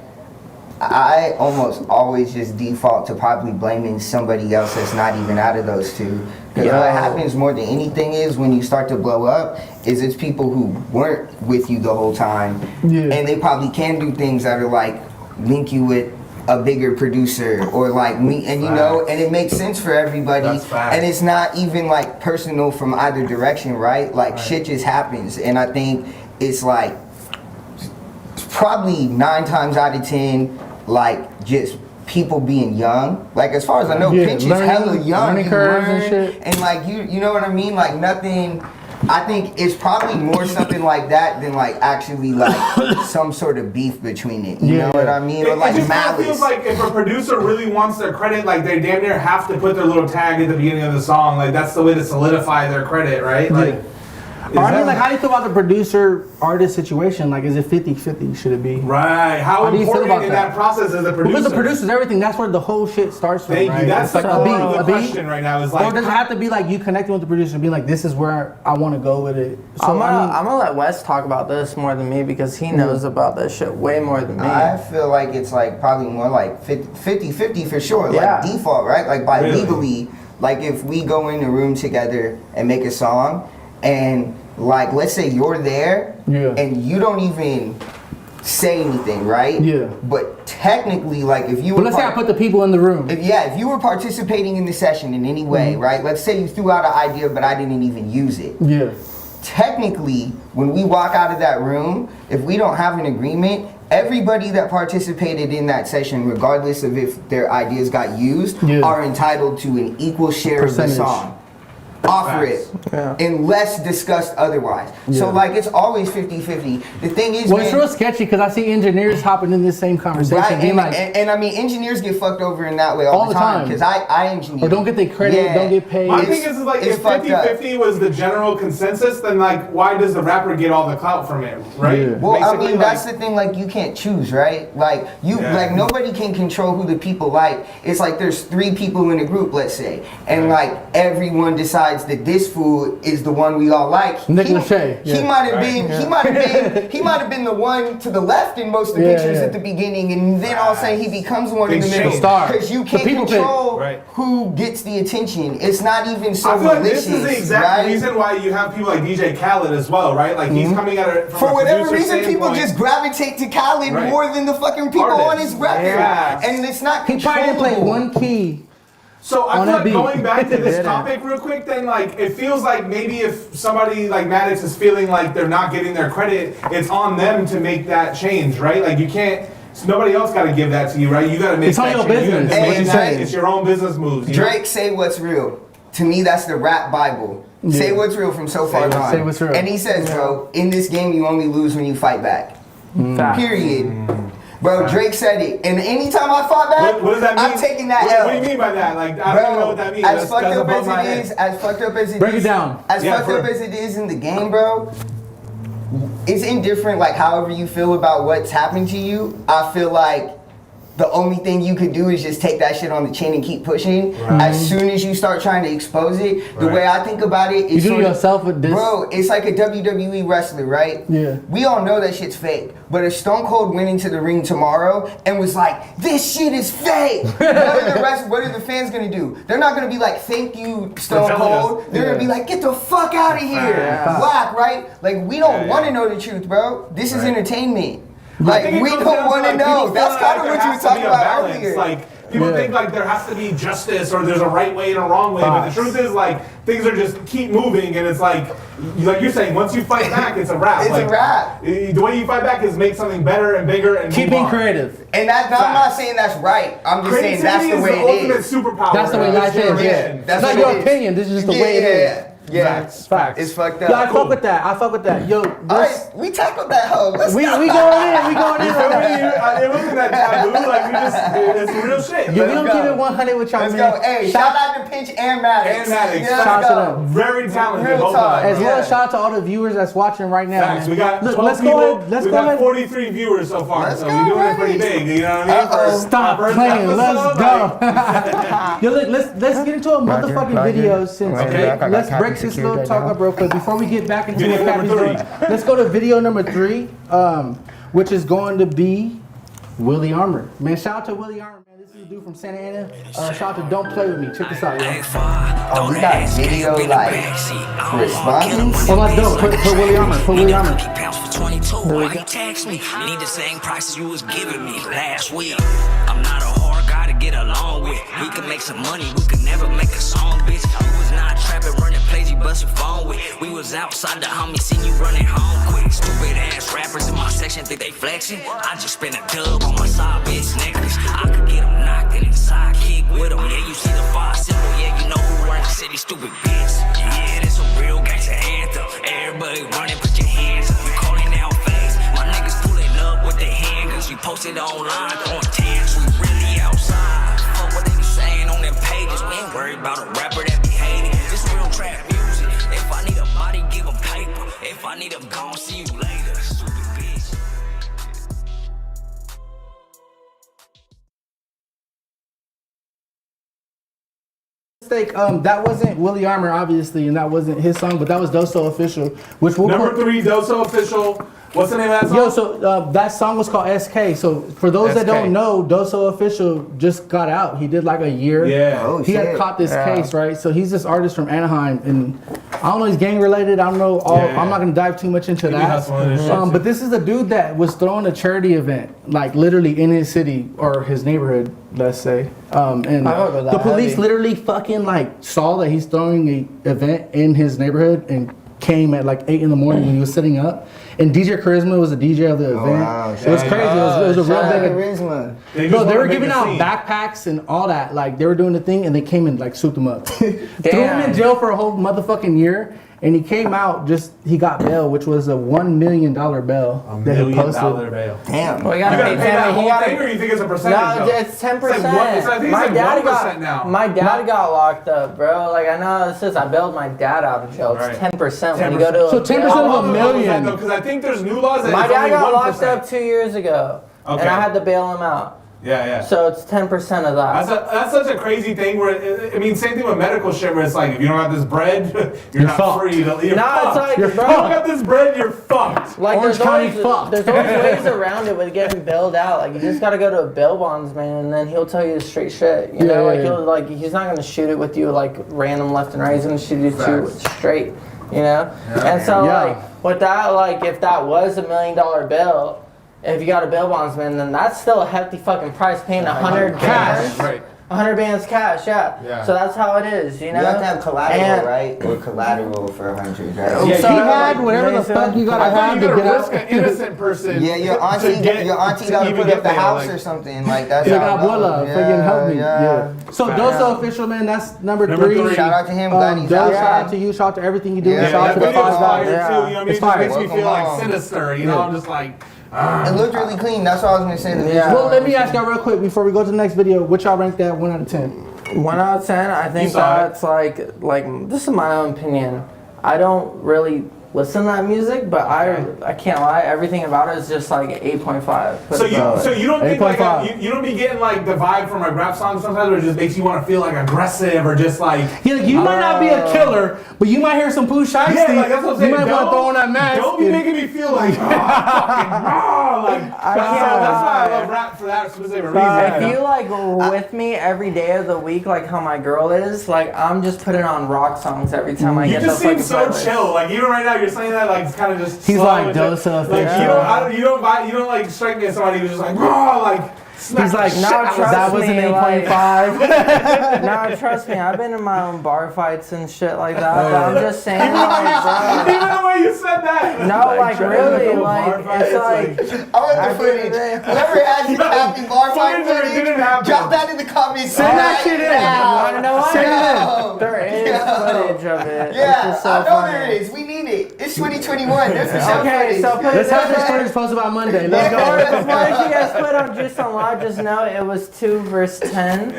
I almost always just default to probably blaming somebody else that's not even out of those two. Because Yo. what happens more than anything is when you start to blow up, is it's people who weren't with you the whole time, Yeah. and they probably can do things that are like link you with a bigger producer or like me, and you know, and it makes sense for everybody, That's facts. and it's not even like personal from either direction, right? Like shit just happens, and I think it's like probably 9 times out of 10, like just people being young. Like as far as I know, Yeah, Pinch is learning- hella young, learning you curves and learn, shit. and like you know what I mean? Like nothing. I think it's probably more something like that than like actually like some sort of beef between it. You Yeah. know what I mean? Or It like just kinda malice. feels like if a producer really wants their credit, like they damn near have to put their little tag at the beginning of the song. Like that's the way to solidify their credit, right? Like, is I mean, that- like, how do you feel about the producer-artist situation? Like, is it 50-50? Should it be? right? How How do you feel important about in that? that process is the producer? Because the producer's everything. That's where the whole shit starts from, Thank right? you. That's It's like the a beat, core of the a beat. question right now. Is like, Or does it have to be like you connecting with the producer and being like, this is where I want to go with it? So, I'm I mean, gonna let Wes talk about this more than me because he knows about this shit way more than me. I feel like it's like probably more like 50-50 for sure. Yeah. Like default, right? Like by Really? legally, like if we go in the room together and make a song and like let's say you're there Yeah. and you don't even say anything, right? Yeah. But technically, like if you but were let's say I put the people in the room. if you were participating in the session in any way, right? Let's say you threw out an idea but I didn't even use it. Yeah. Technically, when we walk out of that room, if we don't have an agreement, everybody that participated in that session, regardless of if their ideas got used, Yeah. are entitled to an equal share Percentage. of the song. Offer it, Yeah. unless discussed otherwise. So Yeah. like it's always 50-50. The thing is, Well, it's man, real sketchy because I see engineers hopping in this same conversation, right, being and, like, and I mean engineers get fucked over in that way all the time because I engineer. or don't get their credit, don't get paid. my It's- thing is like it's if fucked up. 50-50 was the general consensus, then like why does the rapper get all the clout from it, right? Yeah. Well, I Basically, mean, like- that's the thing. Like, you can't choose, right? Like, Yeah. like nobody can control who the people like. It's like there's 3 people in a group, let's say, and like everyone decides that this fool is the one we all like. Nick he, Lachey, he yeah. might have Right. been. He might have been. He might have been the one to the left in most of the Yeah, pictures yeah. at the beginning, and then all of a sudden he becomes one in Big the middle. change. Star. Because you The can't people pick. control Right. who gets the attention. It's not even so I feel like malicious, this is the exact right? reason why you have people like DJ Khaled as well, right? Like he's coming at it from For a whatever producer reason, people standpoint. just gravitate to Khaled Right. more than the fucking people on Artists. his record. Yeah. And it's not he probably didn't play controllable. one key. So I on feel that like beat. going back to this Yeah. topic real quick, then like it feels like maybe if somebody like Maddox is feeling like they're not getting their credit, it's on them to make that change, right? Like you can't. So nobody else got to give that to you, right? You got to make It's on that your change. You gotta business, make what you that- saying. It's your own business moves. You know? Drake say what's real. To me, that's the rap Bible. Say Yeah. what's real from so far gone. say what's real. And he says, bro, in this game you only lose when you fight back. Fact. Period. Bro, Drake said it. And anytime I fought back, What does that mean? I'm taking that what, L. What do you mean by that? Like I don't even know what that means. As That's fucked up above as my it head. is, as fucked up as it is, Break it down. As Yeah, fucked for- up as it is in the game, bro. It's indifferent. Like however you feel about what's happened to you, I feel like the only thing you could do is just take that shit on the chin and keep pushing. Right. As soon as you start trying to expose it, the Right. way I think about it You is do sort of- yourself with this. Bro, it's like a WWE wrestler, right? Yeah. We all know that shit's fake. But if Stone Cold went into the ring tomorrow and was like, this shit is fake, what are the fans gonna do? They're not gonna be like, thank you, Stone For telling Cold. us. They're gonna be like, get the fuck out of here. Yeah. Whack, right? Like, we don't Yeah, wanna yeah. know the truth, bro. This is Right. entertainment. I Like, think it we comes don't down to, wanna like, know. people That's feeling kind of like what there you were has to talking be a about balance. earlier. Like People think like there has to be justice or there's a right way and a wrong way, but the truth is like things are just keep moving, and it's like you're saying, once you fight back, it's a wrap. It's like, a wrap. The way you fight back is make something better and bigger and keep move being on. creative. And I'm not saying that's right. I'm just saying that's the way it is. Superpower. That's the way life is. Yeah, That's not your opinion. This is just the way it is. Yeah, Facts. It's fucked up. Yeah, I fuck with that. I fuck with that. Yo, Alright, we tackled that hoe. Let's we go. going in. We going in. It wasn't that taboo. Like it's real shit. We don't go. keep it 100 with y'all, Let's man. go. Hey, shout out to Pinch and Maddox. And Maddox. Yeah, Shout out let's to go. them. Very talented, Real both talk. of them. As well as shout out to all the viewers that's watching right now. Facts. Man. We got 12 let's people. go ahead. Let's we go got ahead. 43 viewers so far, Let's so go, we're doing it pretty buddy. big. You know what I mean? Uh-oh. Stop First playing. Let's episode, go. Yo, look, let's get into a motherfucking video since. Okay. Let's break this little talk up real quick before we get back into Video what number Cappy's doing. 3. Let's go to video number 3, which is going to be Willie Armor. Man, shout out to Willie Armor, man. This is a dude from Santa Ana. Shout out to Don't Play With Me. Check this out, yo. Oh, we got video like responses. Oh, let's go. Put Willie Armor. Put Willie Armor. Pounds for 22. Why you text me? Need the same prices you was giving me last week. I'm not a hard guy to get along with. We can make some money, we could never make a song, bitch. You was not trapping, running plays, you bust your phone with. We was outside the homies, seen you running home quick. Stupid ass rappers in my section think they flexing. I just spent a dub on my side bitch necklace. I could get them knocked in the side kick with them. Yeah, you see the 5 symbol, yeah, you know who runs the city, stupid bitch. Yeah, this a real gangsta anthem. Everybody running, put your hands up. You calling out face. My niggas pulling up with their handguns. We posted online, throwing tanks. We really outside. Fuck what they be saying on them pages. We ain't worried about a rapper that be hating. This real trap music. If I need a body, give them paper. If I need a gun, see you later. Stupid bitch. Mistake. That wasn't Willie Armor, obviously, and that wasn't his song, but that was Doso Official, which we'll Number put. 3, Doso Official. What's the name of that song? Yo, so that song was called SK. So for those that SK. don't know, Doso Official just got out. He did like a year. Yeah. Oh, He had shit. caught this case, right? So he's this artist from Anaheim, and I don't know, he's gang related. I don't know. I'm not gonna dive too much into He be that. hustling and shit, too. But this is a dude that was throwing a charity event, like literally in his city or his neighborhood, let's say. And I don't know that the police heavy. literally fucking like saw that he's throwing a event in his neighborhood and came at like 8 in the morning when he was sitting up. And DJ Charisma was the DJ of the event. wow. It was crazy. It was a real Shout out to big. Charisma. Bro, they were make giving a out scene. backpacks and all that. Like they were doing the thing, and they came and like swooped him up, threw him Damn. in jail for a whole motherfucking year. And he came out, he got bail, which was a $1 million bail that he posted. $1 million bail. Damn. Well, you You gotta gotta pay pay that 10. whole He gotta. thing, or you think it's a percentage? No, though? it's 10%. It's like I think it's My like dad 1% got now. my dad got locked up, bro. Like I know this is I bailed my dad out of jail. It's Right. 10% when you go to. So a 10% jail. of a million. Because I think there's new laws that My it's dad only got 1%. locked up 2 years ago, Okay. and I had to bail him out. Yeah, yeah. So it's 10% of that. That's such a crazy thing where, I mean, same thing with medical shit where it's like, if you don't have this bread, you're not fucked. free. You're No, it's fucked. like, If bro. you don't have this bread, you're fucked. Like Orange there's County always, fucked. there's always ways around it with getting bailed out. Like you just gotta go to a bail bondsman and then he'll tell you the straight shit. You know, Yeah, like yeah. he's not gonna shoot it with you like random left and right. He's gonna shoot it to you straight. You know? And so Yeah. like with that, like if that was $1 million bill, if you got a bail bondsman, then that's still a hefty fucking price paying 100 bands. Right. 100 bands cash, yeah. Yeah. So that's how it is, you know? You have to have collateral, And- right? Or collateral for 100, right? Yeah, He you gotta, had like, whatever the Mason. fuck you gotta I thought have you to gotta get risk out. an innocent person. Yeah, your auntie, to get, your auntie to gotta even put get up the there, house like- or something. Like that's Yeah, how it abuela, goes. fucking help me. Yeah. Yeah. So Doso Official, man, that's number Number 3. three. Shout out to him. Glad he's Doe, out. shout out to you. Shout out to everything you do. Yeah, Shout out that to the video's 5 fire dollars. too. You know what I mean? It's It fire. makes me feel Welcome like home. sinister. You know, I'm just like, It looked really clean. That's what I was gonna say. The Yeah. Well, let me ask y'all real quick before we go to the next video. What y'all rank that 1 out of 10? 1 out of 10, I think You saw it. that's like this is my own opinion. I don't really listen to that music, but I can't lie. Everything about it is just like 8.5. so you don't think like 8.5. you don't be getting like the vibe from a rap song sometimes, where it just makes you want to feel like aggressive or just like. Yeah, like, you might not be a killer, but you might hear some Pooh Shiesty. Yeah, like that's what I'm saying. You might want to Don't- throw on that mask. Don't be and- making me feel like fucking raw. Like that's why I love rap for that specific reason. if you like with me every day of the week, like how my girl is, like I'm just putting on rock songs every time I You get just the seem fucking so playlist. chill. Like even right now, you're saying that like it's kind of just. He's slow like and shit. Dosa Like Official. you don't like strike me as somebody who's just like raw. Like He's like, No, trust that was an me, like- 8.5. No, trust me, I've been in my own bar fights and shit like that. But I'm just saying, like, bro. Even the way you said that. No, like trying to really, go like bar it's fights, like. I want the I footage. did it. Whoever has the Cappy bar fight Footage or it didn't happen. drop that in the comments. Send that shit in. You know what? Send it Yo. There is footage of it. Yeah, It's just so I know funny. there is. We need it. It's 2021. There's for sure Okay, footage. so put Let's have this it footage posted by Monday. Let's Before, go. before you guys put on Juice on Live, just know it was 2 verse 10.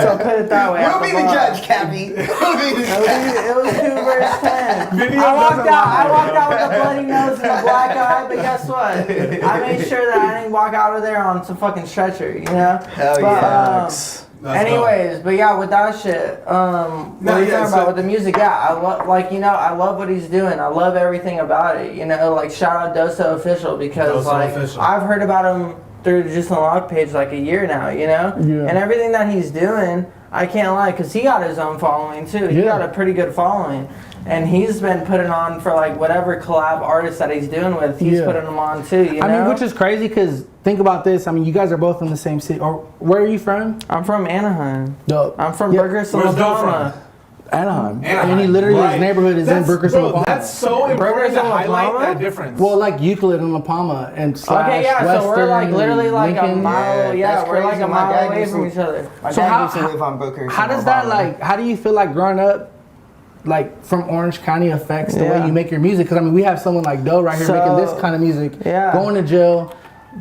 So put it that way. We'll at be the bar. judge, Cappy. We'll be the judge. It was 2 verse 10. Video I walked doesn't out lie. with a bloody nose and a black eye, but guess what? I made sure that I didn't walk out of there on some fucking stretcher, you know? Hell But, yeah. anyways, but yeah, with that shit, what are you yeah, talking so- about with the music? Yeah, I love, like, you know, I love what he's doing. I love everything about it. You know, like, shout out Doso Official because, Doso like, Official. I've heard about him through the Just Unlocked page like a year now, you know? Yeah. And everything that he's doing, I can't lie, because he got his own following too. He Yeah. got a pretty good following. And he's been putting on for like whatever collab artists that he's doing with, he's Yeah. putting them on too, you know? I mean, which is crazy because think about this. I mean, you guys are both in the same city. Or where are you from? I'm from Anaheim. Dope. I'm from Yeah. Burgers, Where's Dope Oklahoma. Anaheim. Anaheim, And he literally, right. his neighborhood is in That's- Burgers, bro, Oklahoma. That's so important Burgers to in highlight Oklahoma? that difference. Well, like Euclid and La Palma and slash Okay, yeah, so we're like Western, literally like a Lincoln. mile, yeah, that's we're like crazy. a My mile dad away used from to- each other. My So dad how- used to live on Booker. How does that like? How do you feel like growing up, like from Orange County affects the way Yeah. you make your music? Because I mean, we have someone like Doe right here So- making this kind of music, Yeah. going to jail,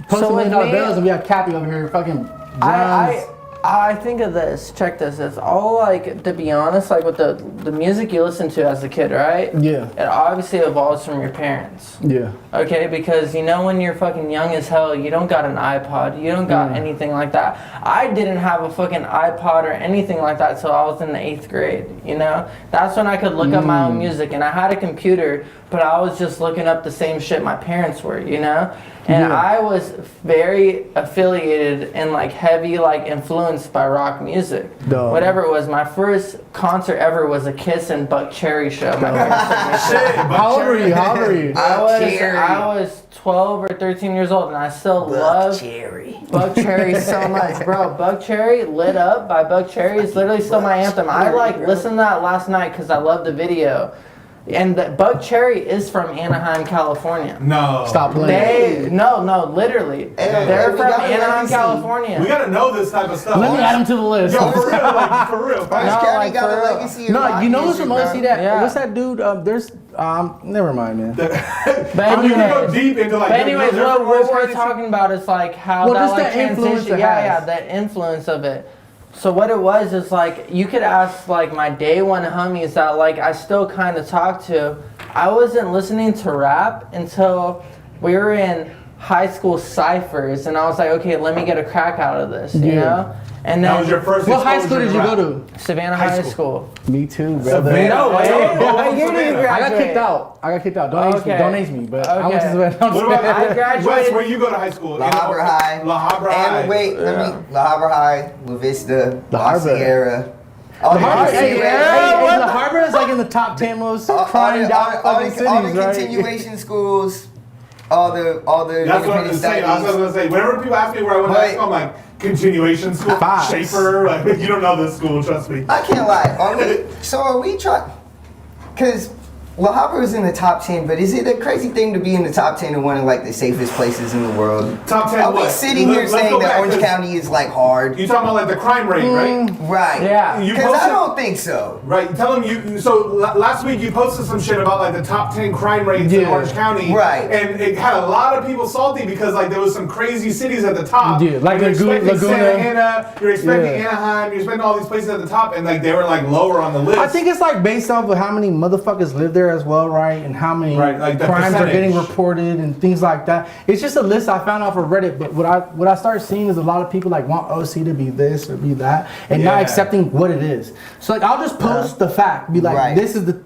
posting So with $1 million me- bills, and we have Cappy over here fucking drums. I think of this. Check this. It's all like, to be honest, like with the music you listen to as a kid, right? Yeah. It obviously evolves from your parents. Yeah. Okay, because you know when you're fucking young as hell, you don't got an iPod, you don't got anything like that. I didn't have a fucking iPod or anything like that till I was in the 8th grade, you know? That's when I could look up my own music, and I had a computer, but I was just looking up the same shit my parents were, you know? And Yeah. I was very affiliated and like heavy, like influenced by rock music. Dope. Whatever it was, my first concert ever was a Kiss and Buck Cherry show. My parents took me to. Shit, How old were you? How old were you? I was 12 or 13 years old, and I still love Cherry. Buck Cherry so much, bro. Buck Cherry, Lit Up by Buck Cherry is literally still my anthem. I like listened to that last night because I love the video. And Buck Cherry is fromAnaheim, California. No. Stop playing. No, literally. They're we from got a Anaheim, legacy. California. We gotta know this type of stuff. Let me add him to the list. Yo, for real, like, for real. Orange No, County like, got for a real. legacy of No, rock you know who's music, from bro. OC that? Yeah. What's that dude? There's never mind, man. But I mean, you can go anyways, deep into like. But anyways, they're what from Orange we're County. talking about is like how Well, that just like the influence transition. it Yeah, has. the influence of it. So what it was is like you could ask like my day one homies that like I still kind of talk to. I wasn't listening to rap until we were in high school ciphers, and I was like, okay, let me get a crack out of this, you Yeah. know. And then That was your first. What high school exposure did you rap. go to? Savannah High High school. School. Me too, brother. Savannah. No way. Yo, What year did you Savannah. I got graduate? kicked out. Don't Okay. don't age me, but I went to Okay. Savannah. What about I graduated- Wes, where you go to high school? La Habra High. La Habra High. And wait, let me. La Habra High, La Vista, La Habra. Sierra. All the Harbor, hey, continuation- the Harbor is like in the top 10 most crimed out fucking cities, all the right? continuation schools, all the That's what I was independent gonna say. I was studies. gonna say. Whenever people ask me where I went to high school, I'm like continuation school, Facts. Schaefer. Like, you don't know this school, trust me. I can't lie. Are we trying? Because La Habra is in the top 10, but is it a crazy thing to be in the top 10 of one of like the safest places in the world? Top 10 Are we what? sitting Let's here go saying that back, Orange 'cause County is like hard? You talking about like the crime rate, right? Right. Yeah. You Because I posted- don't think so. Right, tell them last week you posted some shit about like the top 10 crime rates in Yeah. Orange County. Right. And it had a lot of people salty because like there was some crazy cities at the top. Yeah, like you're expecting Laguna. Santa Ana, you're expecting Yeah. Anaheim, you're expecting all these places at the top, and like they were like lower on the list. I think it's like based off of how many motherfuckers live there as well, right? And how many Right, like the crimes are getting percentage. reported and things like that. It's just a list I found off of Reddit. But what I started seeing is a lot of people like want OC to be this or be that, and not Yeah. accepting what it is. So like I'll just post the fact, be like, Right. this is the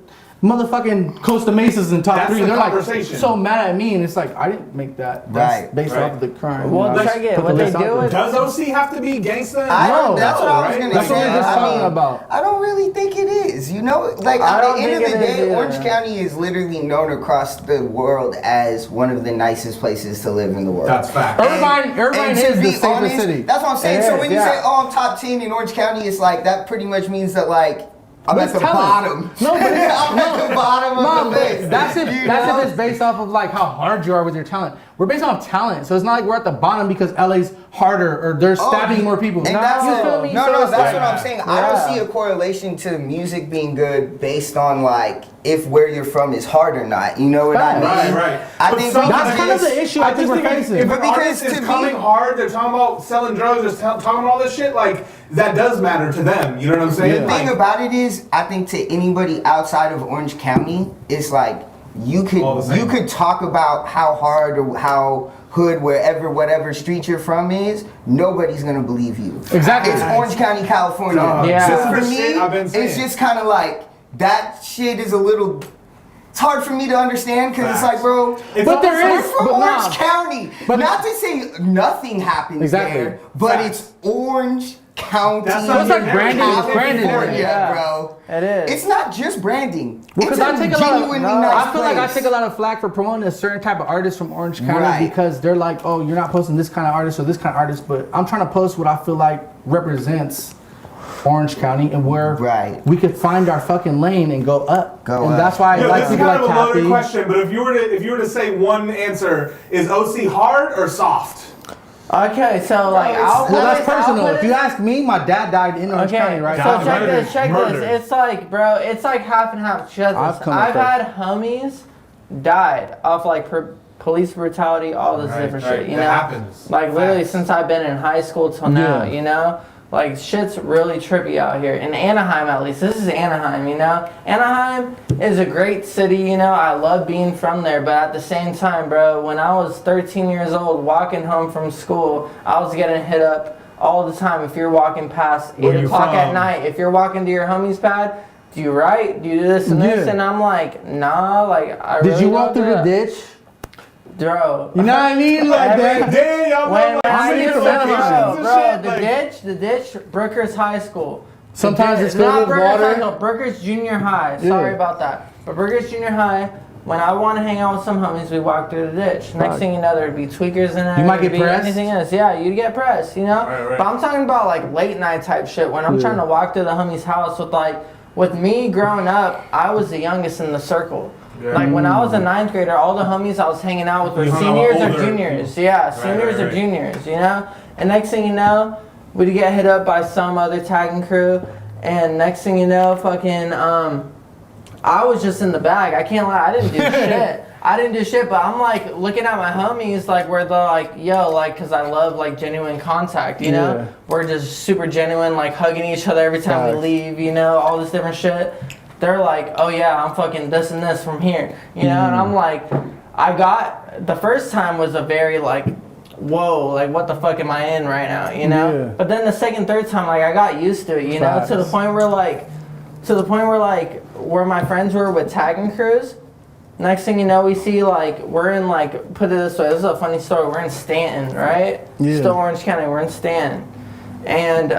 motherfucking Costa Mesas in top That's 3. the They're conversation. like so mad at me, and it's like I didn't make that. That's based off of the crime. Well, You know, I check just it. put What the they list out do there. is Does OC have to be gangsta? That's what I was gonna That's say. what we're just talking about. I don't really think it is. You know, like I at don't the end of think the it is day, either. Orange County is literally known across the world as one of the nicest places to live in the world. That's fact. Irvine And is to the be safest honest, city. That's what I'm saying. It So is, when you yeah. say, "Oh, I'm top 10 in Orange County," it's like that pretty much means that like I'm But at the it's talent. bottom. No, but it's, I'm at the bottom no, of the but list. that's if You that's know? if it's based off of like how hard you are with your talent. We're based off talent, so it's not like we're at the bottom because LA's harder or they're stabbing more people. And No, that's you feel me? No, So no, it's that's like- what I'm saying. I don't see a correlation to music being good based on like if where you're from is hard or not. You know what I mean? Right. I But think some- we That's can kind of just- the issue I think we're facing. If But an because artist is to me- coming hard, they're talking about selling drugs, they're talking about all this shit, like, that does matter to them. You know what I'm saying? The thing about it is, I think to anybody outside of Orange County, it's like All the same. you could talk about how hard or how hood, wherever, whatever street you're from is, nobody's gonna believe you. Exactly. It's Orange County, California. Yeah. So This is for the me, shit I've been saying. it's just kind of like that shit is a little. It's hard for me to understand because it's like, bro, It's But there we're is- from but Orange nah. County. But- Not to say nothing happens Exactly. there, but Facts. it's Orange County, That's not It's like branding. It's branding. California, Yeah. bro. It is. It's not just branding. Because it's I take a lot of, genuinely nice I feel like I place. take a lot of flack for promoting a certain type of artist from Orange County Right. because they're like, oh, you're not posting this kind of artist or this kind of artist, but I'm trying to post what I feel like represents Orange County and where Right. we could find our fucking lane and go up. Go and up. that's why I Yo, like this is people kind like of a loaded Capi. question, but if you were to say one answer, is OC hard or soft? Okay, so like I'll Well, that's put it- I'll personal. put If it- you ask me, my dad died in Orange County, right? So God, check murder, this, check murder. this. It's like, bro, it's like half and half. Check I've this. come I've across- had homies died off like police brutality, all this Right, different right. shit. You That know, happens. like literally Facts. since I've been in high school till now. Yeah. You know, like shit's really trippy out here in Anaheim. At least this is Anaheim. You know, Anaheim is a great city. You know, I love being from there. But at the same time, bro, when I was 13 years old, walking home from school, I was getting hit up all the time. If you're walking past Where 8 you o'clock at from? night, if you're walking to your homie's pad, do you write? Do you do this and this? Yeah. And I'm like, nah, like I Did really you walk don't through do the that. ditch? Bro. You know what I mean? Like Every that. Damn, y'all When know, I like, used to, city bro, locations and bro, shit, the ditch, Brookers High School. Sometimes it's Not filled with Brookers High water. School, Brookers Junior High. Sorry Yeah. about that. But Brookers Junior High, when I want to hang out with some homies, we walk through the ditch. Next Fuck. thing you know, there'd be tweakers in there. You might there'd get be pressed? Anything else. Yeah, you'd get pressed, you know? Right. But I'm talking about like late night type shit when I'm Yeah. trying to walk through the homie's house with like, with me growing up, I was the youngest in the circle. Like when I was a 9th grader, all the homies I was hanging out with were You hung out with seniors or older juniors. Yeah, seniors or right. juniors, you know? And next thing you know, we'd get hit up by some other tagging crew. And next thing you know, fucking, I was just in the bag. I can't lie, I didn't do shit. I didn't do shit, but I'm like looking at my homies like where they're like, yo, like, cause I love like genuine contact, you know? Yeah. We're just super genuine, like hugging each other every time Facts. we leave, you know, all this different shit. They're like, oh yeah, I'm fucking this and this from here, you know? And I'm like, the first time was a very like, whoa, like what the fuck am I in right now, you know? Yeah. But then the second, third time, like I got used to it, you know? To the Facts. point where where my friends were with tagging crews, next thing you know, we see like, we're in like, put it this way, this is a funny story, we're in Stanton, right? Yeah. Still Orange County, we're in Stanton. And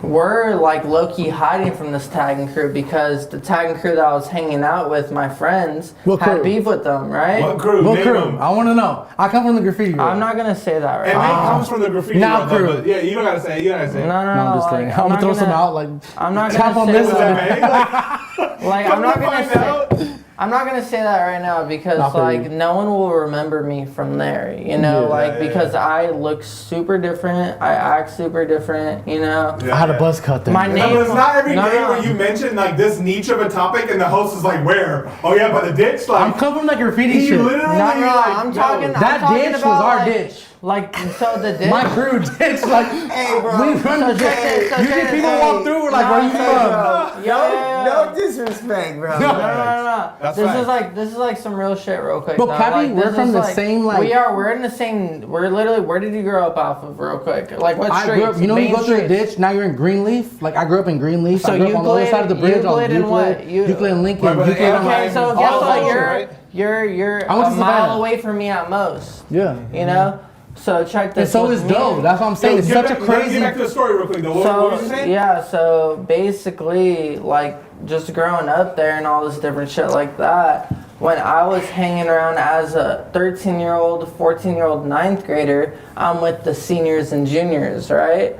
we're like low-key hiding from this tagging crew because the tagging crew that I was hanging out with, my friends, What had crew? beef with them, right? What crew? What Name crew? them. I want to know. I come from the graffiti world. I'm not gonna say that right And now. name comes from the graffiti Now world, though, crew. but yeah, you don't gotta say it. You don't gotta say it. No, No, I'm just like, kidding. I'm gonna not throw some out. Like, I'm not tap gonna on say this What's one. that, man? Like, Come I'm not to gonna find say. out. I'm not gonna say that right now because Not for like you. no one will remember me from there, you know, Yeah. like Yeah. because I look super different, I act super different, you know. I had a buzz cut there. My No, name- but it's not every day No. where you mention like this niche of a topic and the host is like, where? Oh yeah, by the ditch? Like, I'm coming from the graffiti he shit. literally No, like, I'm talking. That I'm talking ditch was about, our like, ditch. Like so the ditch. My crew ditch. Like, Hey, bro. we run the So check ditch. this, so You check see this, people hey. walk through, we're like, Nah, where you hey, from? bro. Yo, No disrespect, bro. No. That's This is like some real shit, real quick. But though. Cappy, Like, we're this from is the like- same, like- we're in the same. We're literally. Where did you grow up off of, real quick? Like what I street? grew up, you know, when you Main go through the streets? ditch, now you're in Greenleaf. Like, I grew up in Greenleaf. So I grew up on the other side of the bridge on Euclid and what? Euclid and Lincoln. Right, but Euclid and Okay, so guess all what? over, right? You're I went a to mile Savannah. away from me at most. Yeah. You know. So check And this. so with is me. Doe. That's what I'm saying. It's Get such a back- Get crazy. back to the story real quick though. What was you saying? Yeah, so basically, like, just growing up there and all this different shit like that, when I was hanging around as a 13-year-old, 14-year-old, 9th grader, I'm with the seniors and juniors, right?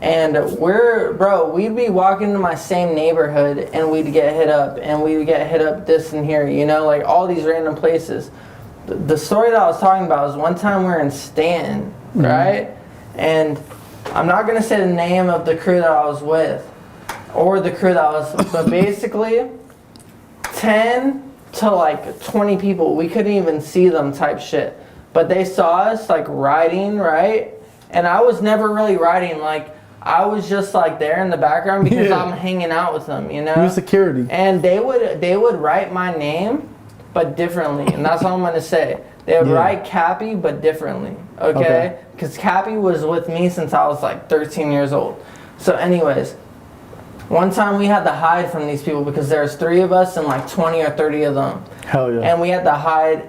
And we'd be walking to my same neighborhood and we'd get hit up, and we'd get hit up this and here, you know, like all these random places. The story that I was talking about was one time we were in Stanton, right? And I'm not gonna say the name of the crew that I was with, or the crew that was, but basically, 10 to like 20 people, we couldn't even see them type shit. But they saw us like riding, right? And I was never really riding, like I was just like there in the background because Yeah. I'm hanging out with them, you know? You're security. And they would write my name, but differently, and that's all I'm gonna say. They would Yeah. write Cappy, but differently, okay? Because Cappy was with me since I was like 13 years old. So anyways, one time we had to hide from these people because there's 3 of us and like 20 or 30 of them. Hell yeah. And we had to hide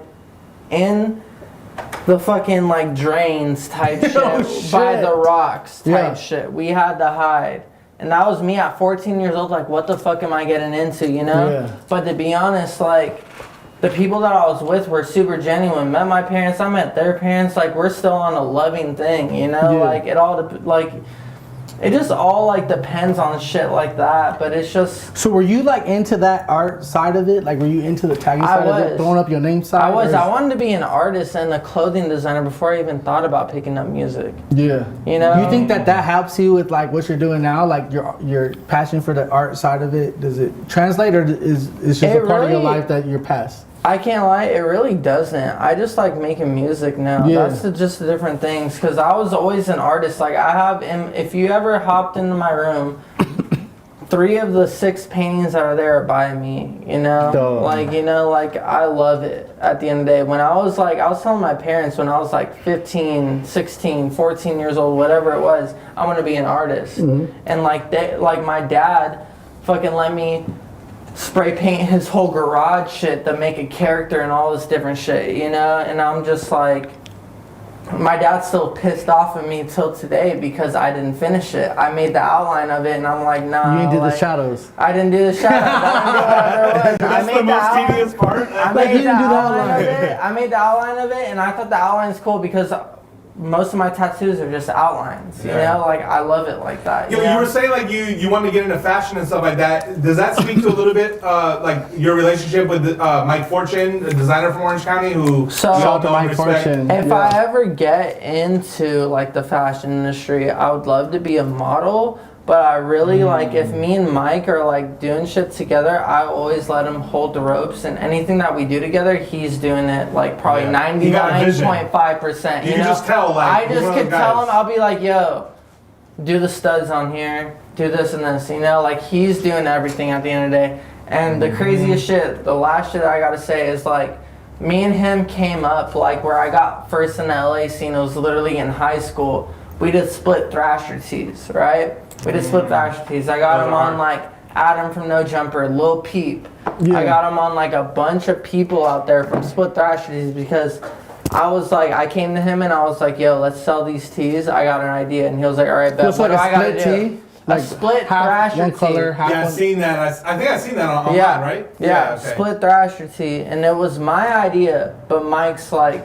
in the fucking like drains type shit, Oh, by shit. the rocks type Yeah. shit. We had to hide. And that was me at 14 years old, like what the fuck am I getting into, you know? Yeah. But to be honest, like the people that I was with were super genuine. Met my parents, I met their parents, like we're still on a loving thing, you know? Yeah. Like it all like it just all like depends on shit like that, but it's just So were you like into that art side of it? Like were you into the tagging I side of it? was. Throwing up your name side? I was. or is- I wanted to be an artist and a clothing designer before I even thought about picking up music. Yeah. You know? Do you think that helps you with like what you're doing now? Like your passion for the art side of it? Does it translate, or is it's just It a part of your really- life that you're past? I can't lie, it really doesn't. I just like making music now. Yeah. That's just the different things. Because I was always an artist. Like I have, if you ever hopped into my room, 3 of the 6 paintings that are there are by me. You know, Duh. like you know, like I love it. At the end of the day, when I was telling my parents when I was like 15, 16, 14 years old, whatever it was, I want to be an artist. And like my dad, fucking let me spray paint his whole garage shit to make a character and all this different shit, you know? And I'm just like, my dad's still pissed off at me till today because I didn't finish it. I made the outline of it and I'm like, no. You didn't do like, the shadows. I didn't do the shadows. That's the most tedious part. I Like, made you the didn't do the outline of outline. it. I made the outline of it and I thought the outline's cool because most of my tattoos are just outlines, you know? Like, I love it like that. You know? were saying like you wanted to get into fashion and stuff like that. Does that speak to a little bit like your relationship with Mike Fortune, a designer from Orange County, who So- we all Shout out to know and Mike respect? Fortune. If Yeah. I ever get into like the fashion industry, I would love to be a model. But I really like if me and Mike are like doing shit together, I always let him hold the ropes, and anything that we do together, he's doing it like probably Yeah. He got a vision. 99.5%. You You can know? just tell, like, I he's just one of could those tell guys. him, I'll be like, yo, do the studs on here, do this and this, you know? Like he's doing everything at the end of the day. And the craziest shit, the last shit I gotta say is like, me and him came up like where I got first in the LA scene. It was literally in high school. We did split thrasher tees, right? We did split thrasher tees. I got him on like Adam from No Jumper, Lil Peep. Yeah. I got him on like a bunch of people out there from split thrasher tees because I was like, I came to him and I was like, yo, let's sell these tees. I got an idea. And he was like, all right, bet. It's What like do a I gotta split do? tee? A Like split half thrasher one tee. color, half Yeah, I've one. seen that. I think I've seen that online, Yeah, right? Yeah, okay. split thrasher tee, and it was my idea, but Mike's like,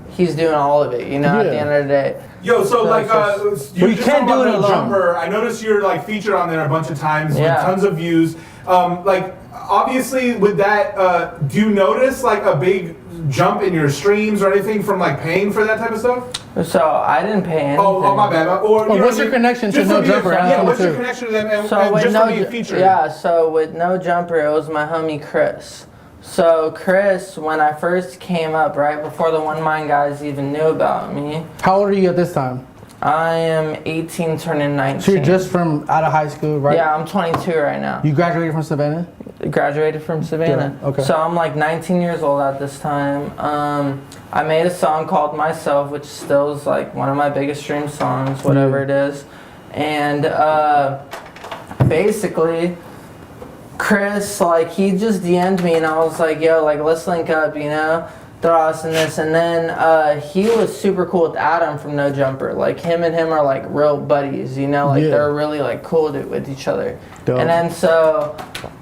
he's doing all of it, you know. At the Yeah. end of the day, Yo, so So like, it's But you just can't talking do about it the alone. Jumper. I noticed you're like featured on there a bunch of times Yeah. with tons of views. Like, obviously, with that, do you notice like a big jump in your streams or anything from like paying for that type of stuff? so I didn't pay anything. Oh, my bad. Or you know what's what I your mean? connection to Just No from being- Jumper? Yeah, I'm what's your too. connection to them and So with just no, from being featured? yeah. So with No Jumper, it was my homie Chris. So Chris, when I first came up, right before the One Mind guys even knew about me, How old are you at this time? I am 18 turning 19. So you're just from out of high school, right? Yeah, I'm 22 right now. You graduated from Savannah? Graduated from Savannah. Yeah, okay. So I'm like 19 years old at this time. I made a song called Myself, which still is like one of my biggest stream songs, whatever it is. And basically, Chris, like, he just DM'd me and I was like, yo, like, let's link up, you know? Throw us in this. And then he was super cool with Adam from No Jumper. Like, him and him are like real buddies, you know? Like, they're really like cool with each other. Dope. And then so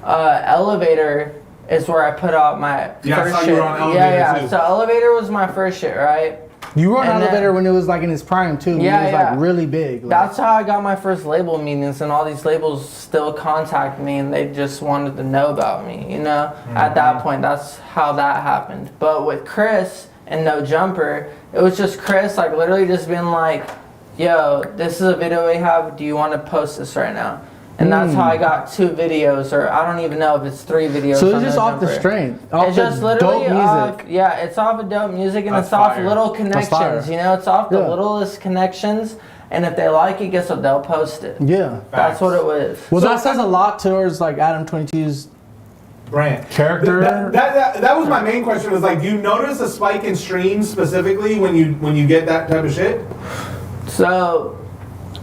Elevator is where I put out my first shit. I saw you were on Elevator too. So Elevator was my first shit, right? You were on Elevator when it was like in its prime too. Yeah, it was like really big. Like. That's how I got my first label meetings, and all these labels still contact me and they just wanted to know about me, you know? At that point, that's how that happened. But with Chris and No Jumper, it was just Chris like literally just being like, yo, this is a video we have, do you want to post this right now? And that's how I got 2 videos, or I don't even know if it's 3 videos. So it's just off the strength. It's just literally off, it's off of dope music, and it's off little connections, you know? It's off the littlest connections, and if they like it, guess what? They'll post it. Yeah. That's what it was. Well, that says a lot towards like Adam 22's brand character. That was my main question. Was like, do you notice a spike in streams specifically when you get that type of shit? So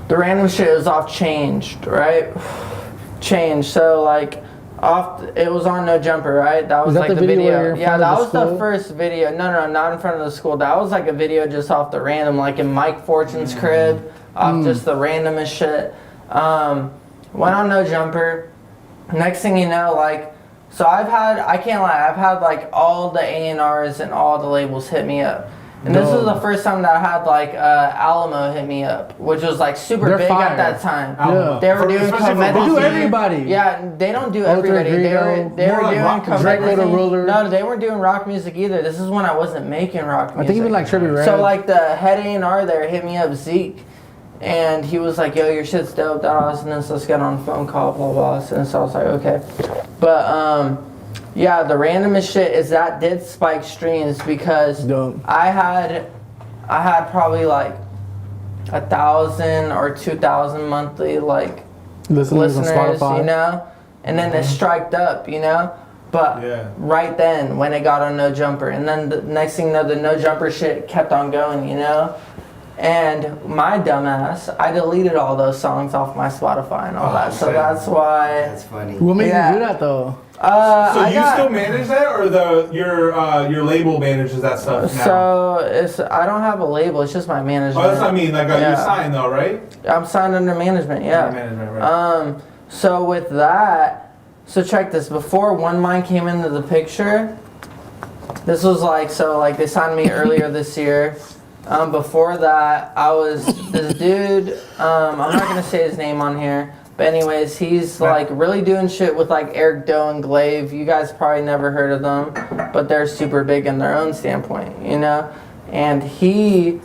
the random shit is off Changed, right? Changed. So like it was on No Jumper, right? That was like the video. Yeah, that was the first video. No, not in front of the school. That was like a video just off the random, like in Mike Fortune's crib, off just the randomest shit. Went on No Jumper. Next thing you know, like, so I can't lie, I've had like all the A&Rs and all the labels hit me up. And this was the first time that I had like Alamo hit me up, which was like super big at that time. Yeah. They were doing They do everybody. Yeah, they don't do everybody. They were doing Comedy. No, they weren't doing rock music either. This is when I wasn't making rock music. I think even like Trippie Redd. So like the head A&R there hit me up, Zeke. And he was like, yo, your shit's dope, and then let's get on a phone call, blah, blah, blah. And so I was like, okay. But, yeah, the randomest shit is that did spike streams because I had probably like 1,000 or 2,000 monthly like listeners, you know, and then it striked up, you know. But right then when it got on No Jumper, and then the next thing you know, the No Jumper shit kept on going, you know. And my dumbass, I deleted all those songs off my Spotify and all that. So that's why. That's funny. What made you do that though? So you still manage that, or your label manages that stuff now? So I don't have a label. It's just my management. Oh, that's what I mean. Like you signed though, right? I'm signed under management. Yeah. Under management, right. So with that, so check this. Before One Mind came into the picture, this was like they signed me earlier this year. Before that, I was this dude. I'm not gonna say his name on here. But anyways, he's like really doing shit with like Eric Doe and Glaive. You guys probably never heard of them, but they're super big in their own standpoint, you know? And he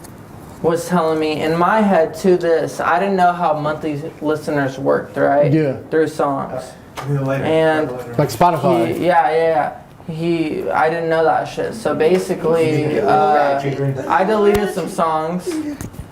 was telling me, in my head to this, I didn't know how monthly listeners worked, right? Yeah. Through songs. And like Spotify. I didn't know that shit. So basically, I deleted some songs.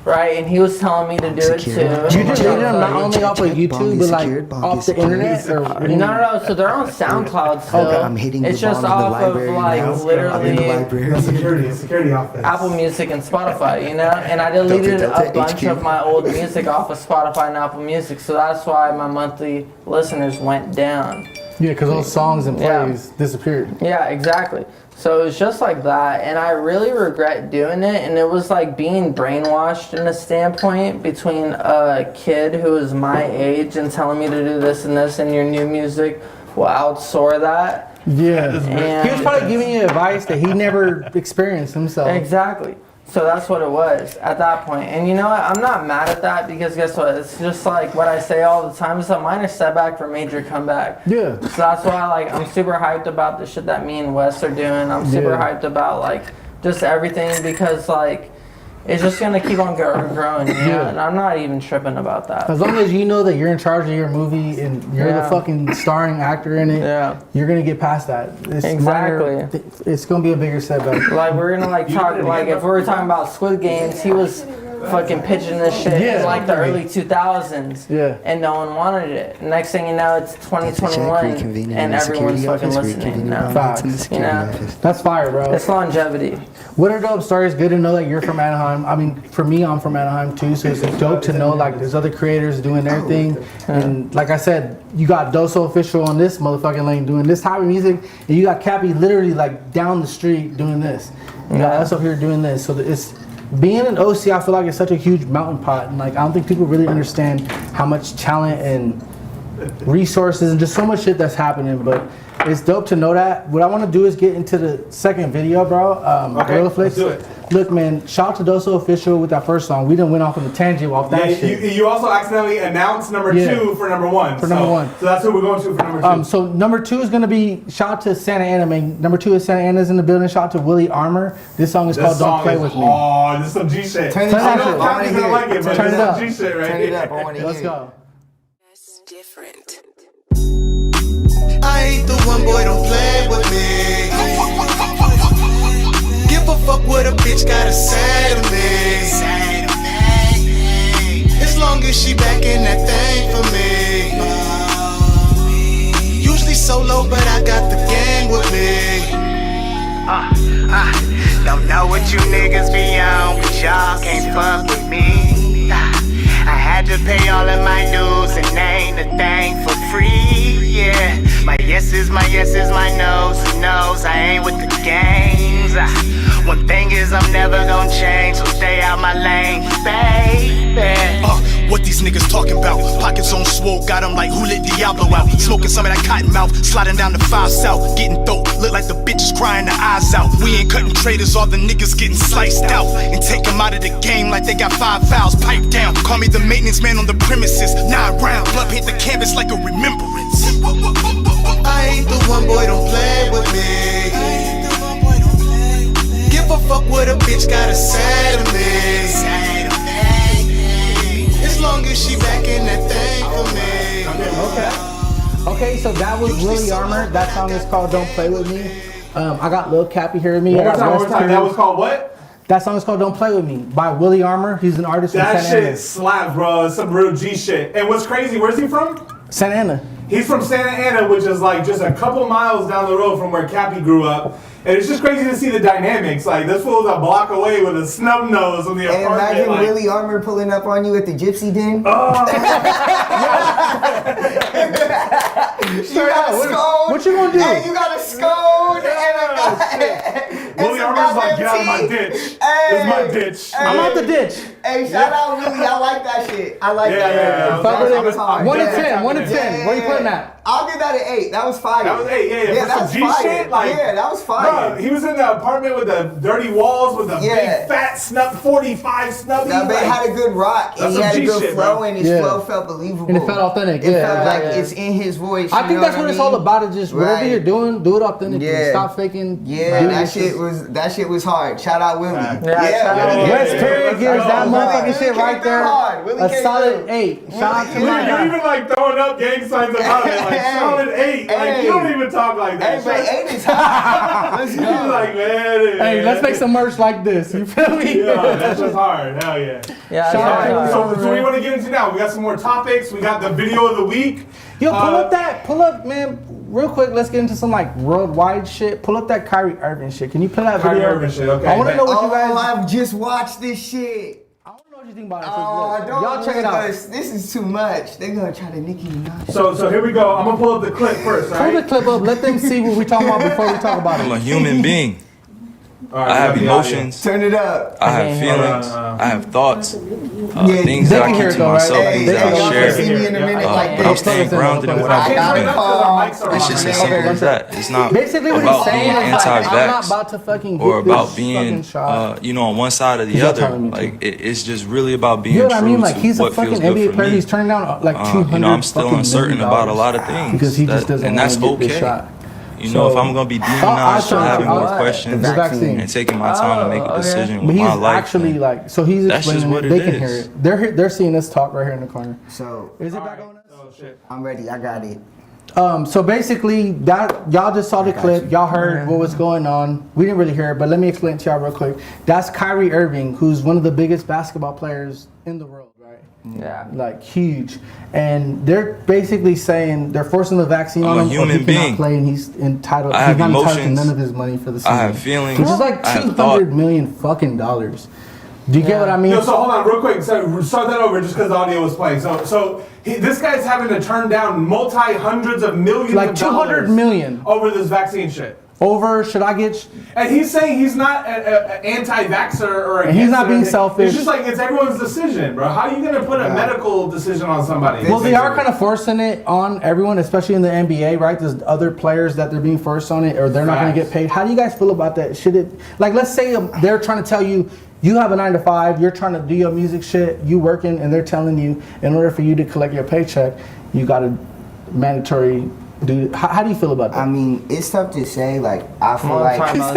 Right, and he was telling me to do it too. You deleted them not only off of YouTube, but like off the internet? No. So they're on SoundCloud still. Okay, I'm hitting it's the just ball off of the of library like now. literally security office. Apple Music and Spotify, you know? And I deleted a bunch of my old music off of Spotify and Apple Music, so that's why my monthly listeners went down. Yeah, because those songs and plays disappeared. Yeah, exactly. So it was just like that, and I really regret doing it, and it was like being brainwashed in a standpoint between a kid who was my age and telling me to do this and this, and your new music will outsoar that. Yeah, and he was probably giving you advice that he never experienced himself. Exactly. So that's what it was at that point. And you know what? I'm not mad at that because guess what? It's just like what I say all the time. It's a minor setback for major comeback. Yeah. So that's why I'm super hyped about the shit that me and Wes are doing. I'm super hyped about like just everything because like it's just gonna keep on growing. You know? And I'm not even tripping about that. As long as you know that you're in charge of your movie and you're the fucking starring actor in it, you're gonna get past that. It's it's gonna be a bigger setback. Like we're gonna like talk like if we were talking about Squid Games, he was fucking pitching this shit in like the early 2000s. Yeah. And no one wanted it. Next thing you know, it's 2021 and everyone's fucking listening now. Facts. You know? That's fire, bro. It's longevity. What a dope story. It's good to know that you're from Anaheim. I mean, for me, I'm from Anaheim too, so it's dope to know like there's other creators doing their thing. And like I said, you got Doso Official on this motherfucking lane doing this type of music, and you got Cappy literally like down the street doing this. You got us up here doing this. So it's being an OC, I feel like it's such a huge mountain pot, and like I don't think people really understand how much talent and resources and just so much shit that's happening. But it's dope to know that. What I want to do is get into the second video, bro. Okay, let's do it. Look, man, shout out to Doso Official with that first song. We done went off on a tangent off that shit. You also accidentally announced number 2 for number 1. For number 1. So that's who we're going to for number 2. So number 2 is gonna be shout out to Santa Ana, man. Number 2 is Santa Ana's in the building. Shout out to Willie Armor. This song is called "Don't Play With Me." Oh, this is some G shit. Turn it I up. know Cappy's gonna like it, but Turn this it is up. some G shit right Turn here. it up. I want to hear Let's it. go. That's different. I ain't the one, boy, don't play with me. Give a fuck what a bitch gotta say to me. As long as she back in that thing for me. Usually solo, but I got the gang with me. Don't know what you niggas be on, but y'all can't fuck with me. I had to pay all of my dues and ain't a thing for free, yeah. My yes is my no's, who knows I ain't with the games. One thing is I'm never gonna change, so stay out my lane, baby. What these niggas talking about? Pockets on swole, got them like who let Diablo out. Smoking some of that cotton mouth, sliding down the 5 South, getting dope, look like the bitches crying their eyes out. We ain't cutting traders, all the niggas getting sliced out. And take them out of the game like they got 5 fouls, pipe down. Call me the maintenance man on the premises, 9 round, blood paint the canvas like a remembrance. I ain't the one, boy, don't play with me. Give a fuck what a bitch gotta say to me. As long as she back in that thing for me. Okay, so that was Willie Armor. That song is called "Don't Play With Me." I got Lil Capi here with me. One I more got time. That Wesperiod. was called what? That song is called "Don't Play With Me" by Willie Armor. He's an artist from That Santa Ana. shit slaps, bro. It's some real G shit. And what's crazy, where's he from? Santa Ana. He's from Santa Ana, which is like just a couple miles down the road from where Cappy grew up. And it's just crazy to see the dynamics. Like, this fool's a block away with a snub nose on the And apartment. imagine like, Willie Armor pulling up on you at the Gypsy Den. You got a scone. What you gonna do? Hey, you got a scone and Willie Armor's like, get out of my ditch. This is my ditch. I'm out the ditch. Hey, shout out Willie. I like that shit. I like that. Yeah. Fuck with That was it. hard. 1 to Yeah. 10. 1 to 10. Where you putting that? I'll give that an 8. That was fire. That was 8, yeah. Yeah, For that some was G fire. shit, like, Yeah, that was fire. bro, he was in the apartment with the dirty walls with the Yeah. big fat snub, 45 snubby. That man like, had a good rock, That's and he some had a G good shit, flow, bro. and his Yeah. flow felt believable. And it felt authentic. It Yeah, felt like exactly. it's in his voice. I you think know that's what what it's I all mean? about. Is just whatever Right. you're doing, do it authentically. Yeah. Stop faking. Yeah, doing that this shit was hard. Shout out Willie. shout out Wesperiod gives that motherfucking shit Willie right came there through hard. Willie a came solid through. 8. Shout out to You're my even like throwing up gang signs about it, like Hey. solid 8. Like, Hey. you don't even talk like that. Hey, but 8 is hard. Let's He's go. like, man. Hey, let's make some merch like this. You feel me? Yeah, that's just hard. Hell yeah. Yeah, Shout out to So what do you want to get into now? We got some more topics. We got the video of the week. Yo, pull up, man, real quick. Let's get into some like worldwide shit. Pull up that Kyrie Irving shit. Can you play that Kyrie video? Irving shit, okay. I want to know what you guys. I've just watched this shit. I want to know what you think about it. So Oh, look, don't y'all check it out. This is too much. They're gonna try to Nicki Minaj. So here we go. I'm gonna pull up the clip first, all Pull the right? clip up. Let them see what we talking about before we talk about I'm a it. human being. All right, I have we got the audio. emotions. Turn it up. I have feelings. I have thoughts. Things they that I can hear keep it to though, right? myself, Hey, things they that y'all I can share. see me in a minute like But I'm this. staying grounded in what I I can't believe turn in. it up 'cause our mics are It's on, just man. as simple as that. It's not Basically, what he's about saying being is like, I'm not anti-vax about to fucking or get this about being, fucking shot. on one side or the He's not other. telling me to. Like it's just really about being You know what I true mean? Like to he's a what feels fucking good NBA for player. me. He's turning down like 200. I'm still fucking uncertain million about a lot of dollars things. because he just doesn't and want that's to get this okay. shot. You know, if I'm gonna be demonized for having more questions The vaccine. and taking my time to make a decision But with he's my life, actually then like, so he's that's just explaining what it. They it can hear is. it. They're seeing us talk right here in the corner. So Is it back on us? Oh shit. I'm ready. I got it. So basically, that y'all just saw the clip. Y'all heard what was going on. We didn't really hear it, but let me explain it to y'all real quick. That's Kyrie Irving, who's one of the biggest basketball players in the world, right? Yeah. Like huge. And they're basically saying they're forcing the vaccine on him. human he cannot being. play, and he's entitled. I He's have not entitled to emotions. none of his money for the season. I have feelings. Which is like I have $200 thought. million fucking dollars. Do you get what I mean? Yo, so hold on, real quick. So start that over, just because the audio was playing. So this guy's having to turn down hundreds of millions, Like of dollars $200 million over this vaccine shit. over. Should I get? And he's saying he's not an anti-vaxxer or And he's not against it or being anything. selfish. It's just like it's everyone's decision, bro. How are you gonna put a medical decision on somebody? Well, they are kind of forcing it on everyone, especially in the NBA, right? There's other players that they're being forced on it, or they're not going to get paid. How do you guys feel about that? Should it, like, let's say they're trying to tell you, you have a 9 to 5, you're trying to do your music shit, you working, and they're telling you, in order for you to collect your paycheck, you got a mandatory do. How do you feel about that? I mean, it's tough to say. Like, I feel One like. time I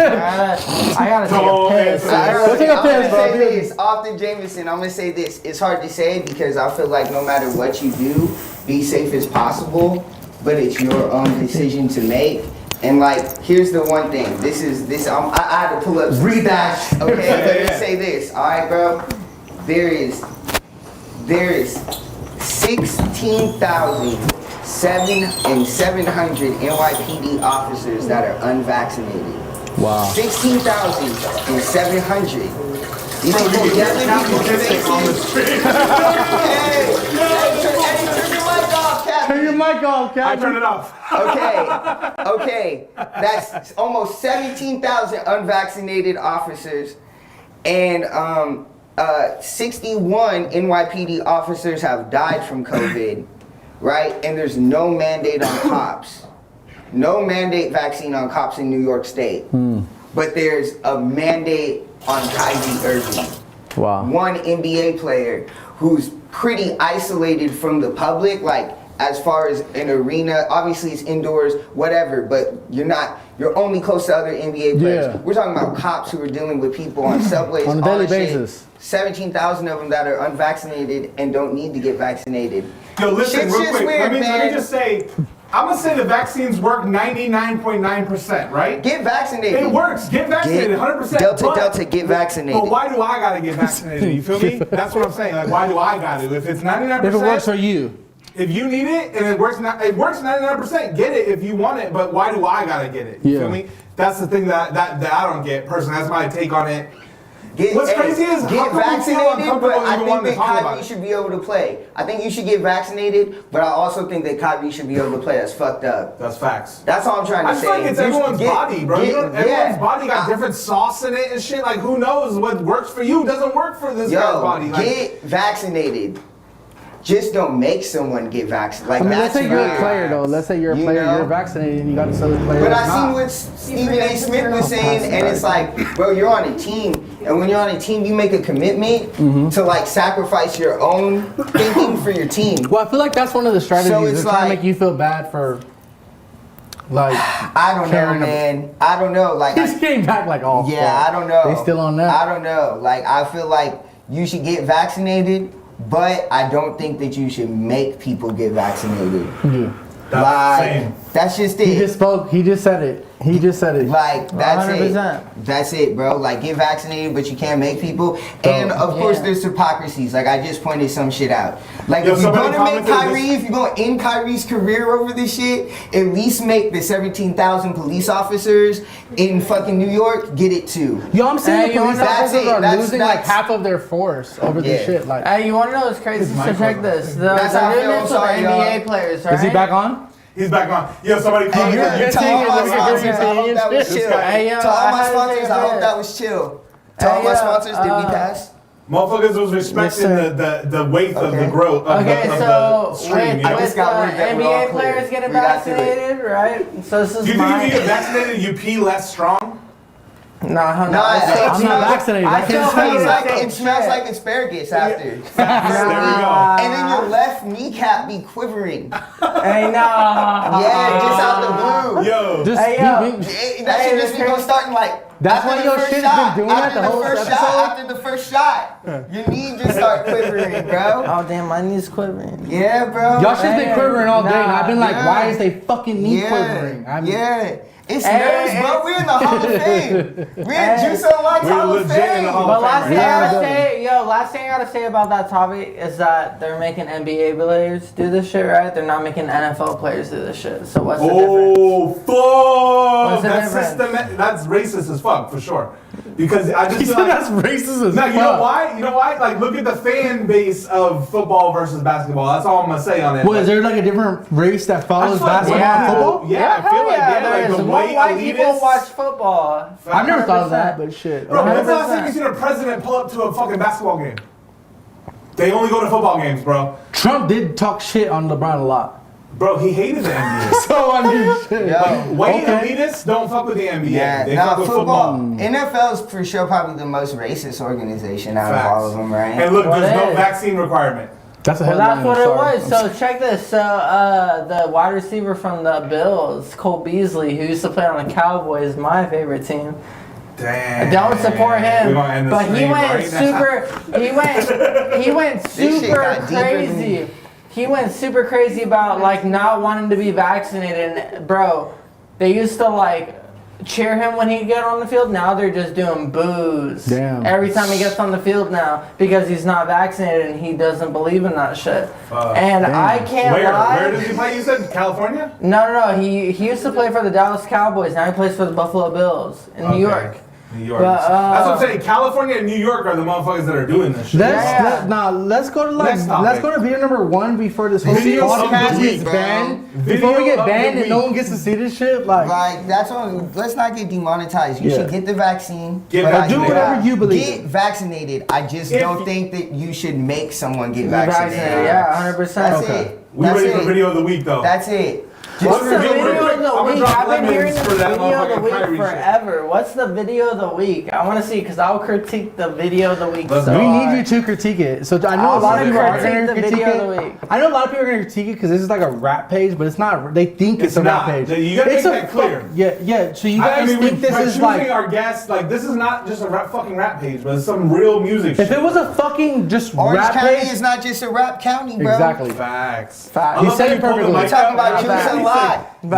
gotta take a piss. Go take a piss, bro. I'm gonna say this, Often Jameson, I'm gonna say this. It's hard to say because I feel like no matter what you do, be safe as possible, but it's your own decision to make. And like, here's the one thing. I had to pull up some stats, okay? Let me say this, all right, bro? There is 16,700 NYPD officers that are unvaccinated. Wow. 16,700. These people yelling people on the street. Hey, turn your mic off, Captain. Turn your mic off, I Captain. turn it off. Okay. That's almost 17,000 unvaccinated officers, and 61 NYPD officers have died from COVID, right? And there's no mandate on cops. No mandate vaccine on cops in New York State. But there's a mandate on Kyrie Irving. Wow. One NBA player who's pretty isolated from the public, like as far as an arena, obviously it's indoors, whatever, but you're only close to other NBA players. Yeah. We're talking about cops who are dealing with people on subways On a all daily that shit. basis. 17,000 of them that are unvaccinated and don't need to get vaccinated. Yo, listen, Shit's real just quick. weird, let me man. just say, I'm gonna say the vaccines work 99.9%, right? Get vaccinated. It works. Get vaccinated, 100%. Delta, get vaccinated. But why do I gotta get vaccinated? You feel me? That's what I'm saying. Like, why do I gotta? If it's 99%, If it works for you. if you need it and it works 99%, get it if you want it. But why do I gotta get it? You feel me? That's the thing that I don't get personally. That's my take on it. What's crazy is how get come we feel vaccinated, uncomfortable but I even think wanting to that talk about Kyrie it? should be able to play. I think you should get vaccinated, but I also think that Kyrie should be able to play. That's fucked up. That's facts. That's all I'm trying to I just say. feel like it's everyone's body, bro. Everyone's yeah. body got different sauce in it and shit. Like, who knows what works for you doesn't work for this guy's body. Like, Get vaccinated. Just don't make someone get vaccinated. Like, I mean, let's that's say you're a weird. player, though. Let's say you're a player, know? you're vaccinated, and you got this other player. But that's I seen not. what Stephen A. Smith was saying, and it's like, bro, you're on a team, and when you're on a team, you make a commitment to like sacrifice your own thinking for your team. Well, I feel like that's one of the strategies. So They're it's trying to like- make you feel bad for, like, I don't know, Caring ab- man. I don't know. Like, he's came back like, oh, yeah, fuck. I don't know. They still on that? I don't know. Like, I feel like you should get vaccinated, but I don't think that you should make people get vaccinated. Yeah. That's just it. He just spoke. He just said it. He just said it. Like, that's 100%. it. That's it, bro. Like, get vaccinated, but you can't make people. And of course, there's hypocrisies. Like, I just pointed some shit out. Like, Yo, if you're somebody gonna make commented Kyrie, if you're gonna end Kyrie's career over this shit, at least make the 17,000 police officers in fucking New York get it too. Yo, I'm seeing the police that's officers it. are That's- losing that's- like half of their force over this Yeah. shit. Like, Hey, you want to know what's crazy? So check this. That's how I They're feel. doing I'm this with sorry, NBA y'all. players, right? is he back on? He's back on. Yo, somebody Hey, commented. you're you're to all seeing my it, sponsors, you're I hope that was This chill. guy. Hey, yo, To all I my had to sponsors, say I hope this. that was chill. To all my Hey, sponsors, did we pass? Motherfuckers was respecting the weight of the Okay. growth of Okay, the so stream. with, You know? just got word that we're all NBA clear. players getting We got to it. vaccinated, right? So this is Do you my... think if you get vaccinated, you pee less strong? No, No, I'm not vaccinated. I I can't feel tell you. like It smells like asparagus after. There we go. And then your left kneecap be quivering. Hey, no. Yeah, just out the blue. Yo, Just Hey, yo. That Hey, shit this just be gonna crazy. start in like That's why your shit's been doing that the whole episode? After the first shot, your knee just start quivering, bro. Oh damn, my knee's quivering. Yeah, bro. Y'all shit's been quivering all day, and I've been like, yeah. why is they fucking knee quivering? It's nerves, bro. We're in the Hall of Fame. We're in Juice Unlocked Hall of Fame. But last thing I gotta say about that topic is that they're making NBA players do this shit, right? They're not making NFL players do this shit. So what's the difference? Oh, fuck! What's the That's that's racist as fuck, for sure. Because I just feel like that's racist as no, fuck. you know why? You know why? Like, look at the fan base of football versus basketball. That's all I'm gonna say on it. Well, is there like a different race that follows basketball and football? Yeah, I feel like there is. the White people elitists. watch football. I've never thought of that, but shit. Bro, when's the last time you seen a president pull up to a fucking basketball game? They only go to football games, bro. Trump did talk shit on LeBron a lot. Bro, he hated the NBA. So I mean, shit. White elitists don't fuck with the NBA. Yeah, they fuck with football. NFL's for sure probably the most racist organization out of all of them, right? And look, there's no vaccine requirement. That's a Well, that's what it was. So check this. So the wide receiver from the Bills, Cole Beasley, who used to play on the Cowboys, my favorite team. Damn. Don't support him. But he went super crazy. He went super crazy about like not wanting to be vaccinated. And bro, they used to like cheer him when he'd get on the field. Now they're just doing boos. Damn. Every time he gets on the field now because he's not vaccinated and he doesn't believe in that shit. And damn. I can't lie. Where does he play? You said California? No. He used to play for the Dallas Cowboys. Now he plays for the Buffalo Bills in New York. New York. But, that's what I'm saying. California and New York are the motherfuckers that are doing this shit. Let's go to let's go to video number 1 before this whole Video podcast of the gets week, banned. Before we get banned and no one gets to see this shit, like that's what. Let's not get demonetized. You should get the vaccine. Get but vaccinated. do whatever you believe. Get vaccinated. I just don't think that you should make someone get vaccinated. Yeah, 100%. That's it. We ready for video of the week though. That's it. What's the video of the I'm gonna week? drop I've been hearing lemons this for that video of the motherfucking week Kyrie shit. forever. What's the video of the week? I want to see because I'll critique the video of the week. Let's so go. we hard. need you to critique it. So I know a lot of people are going to critique video of the it. week. I know a lot of people are going to critique it because this is like a rap page, but it's not. They think it's a not. rap page. You gotta It's make a that clear. Yeah. So you guys think this by is choosing like? our guests, like this is not just a fucking rap page, but it's some real music. If shit. it was a fucking just Orange rap County page, is not just a rap county, bro. exactly. Facts. Facts. I You love said how it pulled the perfectly. mic We talking up. about Juice Unlocked. We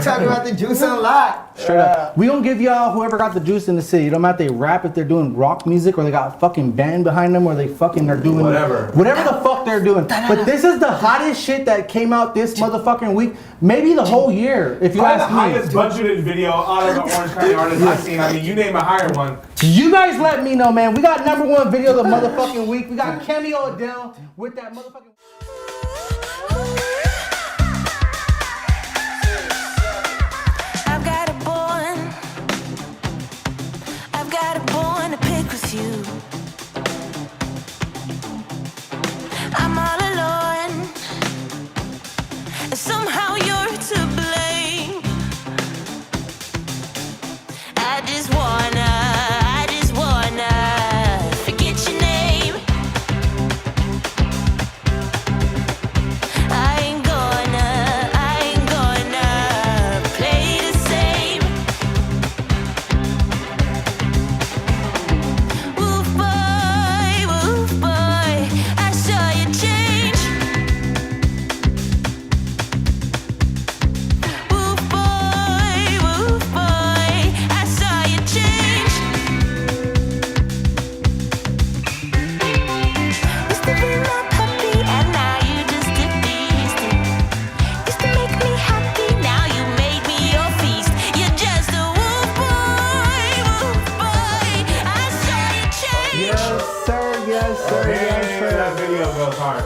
talking about the Juice Unlocked. Straight up. We gonna give y'all whoever got the juice in the city. It don't matter if they rap, if they're doing rock music, or they got a fucking band behind them, or they fucking are doing Whatever the fuck they're doing. But this is the hottest shit that came out this motherfucking week, maybe the whole year, if you Probably the ask me. highest budgeted video out of the Orange County artists I've seen. I mean, you name a higher one. You guys let me know, man. We got number 1 video of the motherfucking week. We got Cameo Adele with that motherfucking. I've got a bone to pick with you. I'm all alone, and somehow you're to blame. I just wanna forget your name. I ain't gonna play the same. Woof boy, I saw you change. Woof boy, I saw you change. Used to be my puppy and now you just a beast. Used to make me happy, now you made me your feast. You're just a woof boy, I saw you change. Yes, sir. That video goes hard.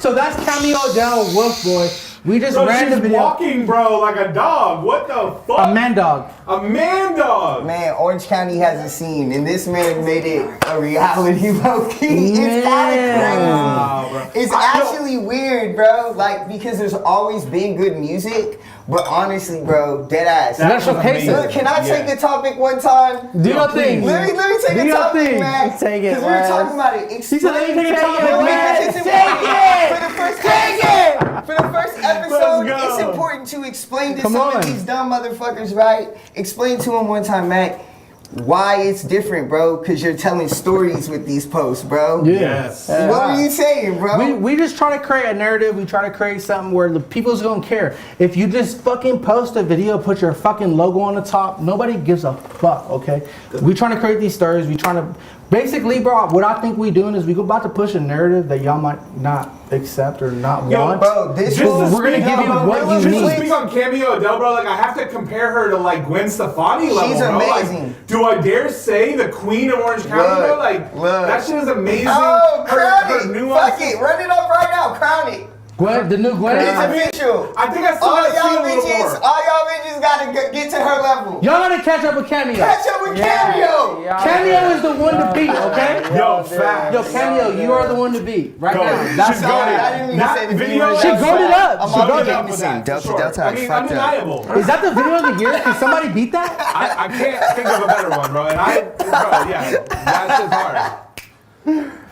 So that's Cameo Adele, Wolf Boy. We just Bro, ran the she's video. walking, bro, like a dog. What the fuck? A man dog. A man dog. Man, Orange County has a scene, and this man made it a reality low-key. It's kind of Wow, bro. crazy. It's actually weird, bro. Like, because there's always been good music, but honestly, bro, dead ass. Special cases. Look, can I take the topic one time? Do your thing. Let me take Do the your topic, thing. man. Take it, Because we were Wes. talking about it. He said, "Let me take a topic, Explain Wes. it. Take it. For the first episode, Let's go. it's important to explain to Come some on. of these dumb motherfuckers, right? Explain to them one time, Mac, why it's different, bro. Because you're telling stories with these posts, bro. Yes. What were you saying, bro? We just try to create a narrative. We try to create something where the people's gonna care. If you just fucking post a video, put your fucking logo on the top, nobody gives a fuck, okay? We trying to create these stories. We trying to, basically, bro, what I think we doing is we about to push a narrative that y'all might not accept or not want. Bro, this Just will to We're gonna speak give on- you what you just need. to speak on Cameo Adele, bro, like I have to compare her to like Gwen Stefani level, She's bro. amazing. Like, do I dare say the Queen of Orange County, bro? Like look. that shit is amazing. Oh, crown her it. nuance. Fuck it. Run it up right now. Crown it. Gwen, the new Gwen. It's official. I think I still All gotta see a y'all little bitches, more. all y'all bitches gotta get to her level. Y'all gotta catch up with Cameo. Catch up with Cameo. Cameo is the one to beat, okay? Yo, fact. Yo, Cameo, you are the one to beat right Go. now. She's That's goated. I didn't mean to Not say the video. She goated up. I'm She on goated the up. game. That, Delta, for sure. Delta, I mean, fucked up. undeniable. Is that the video of the year? Can somebody beat that? I can't think of a better one, bro. And that shit's hard.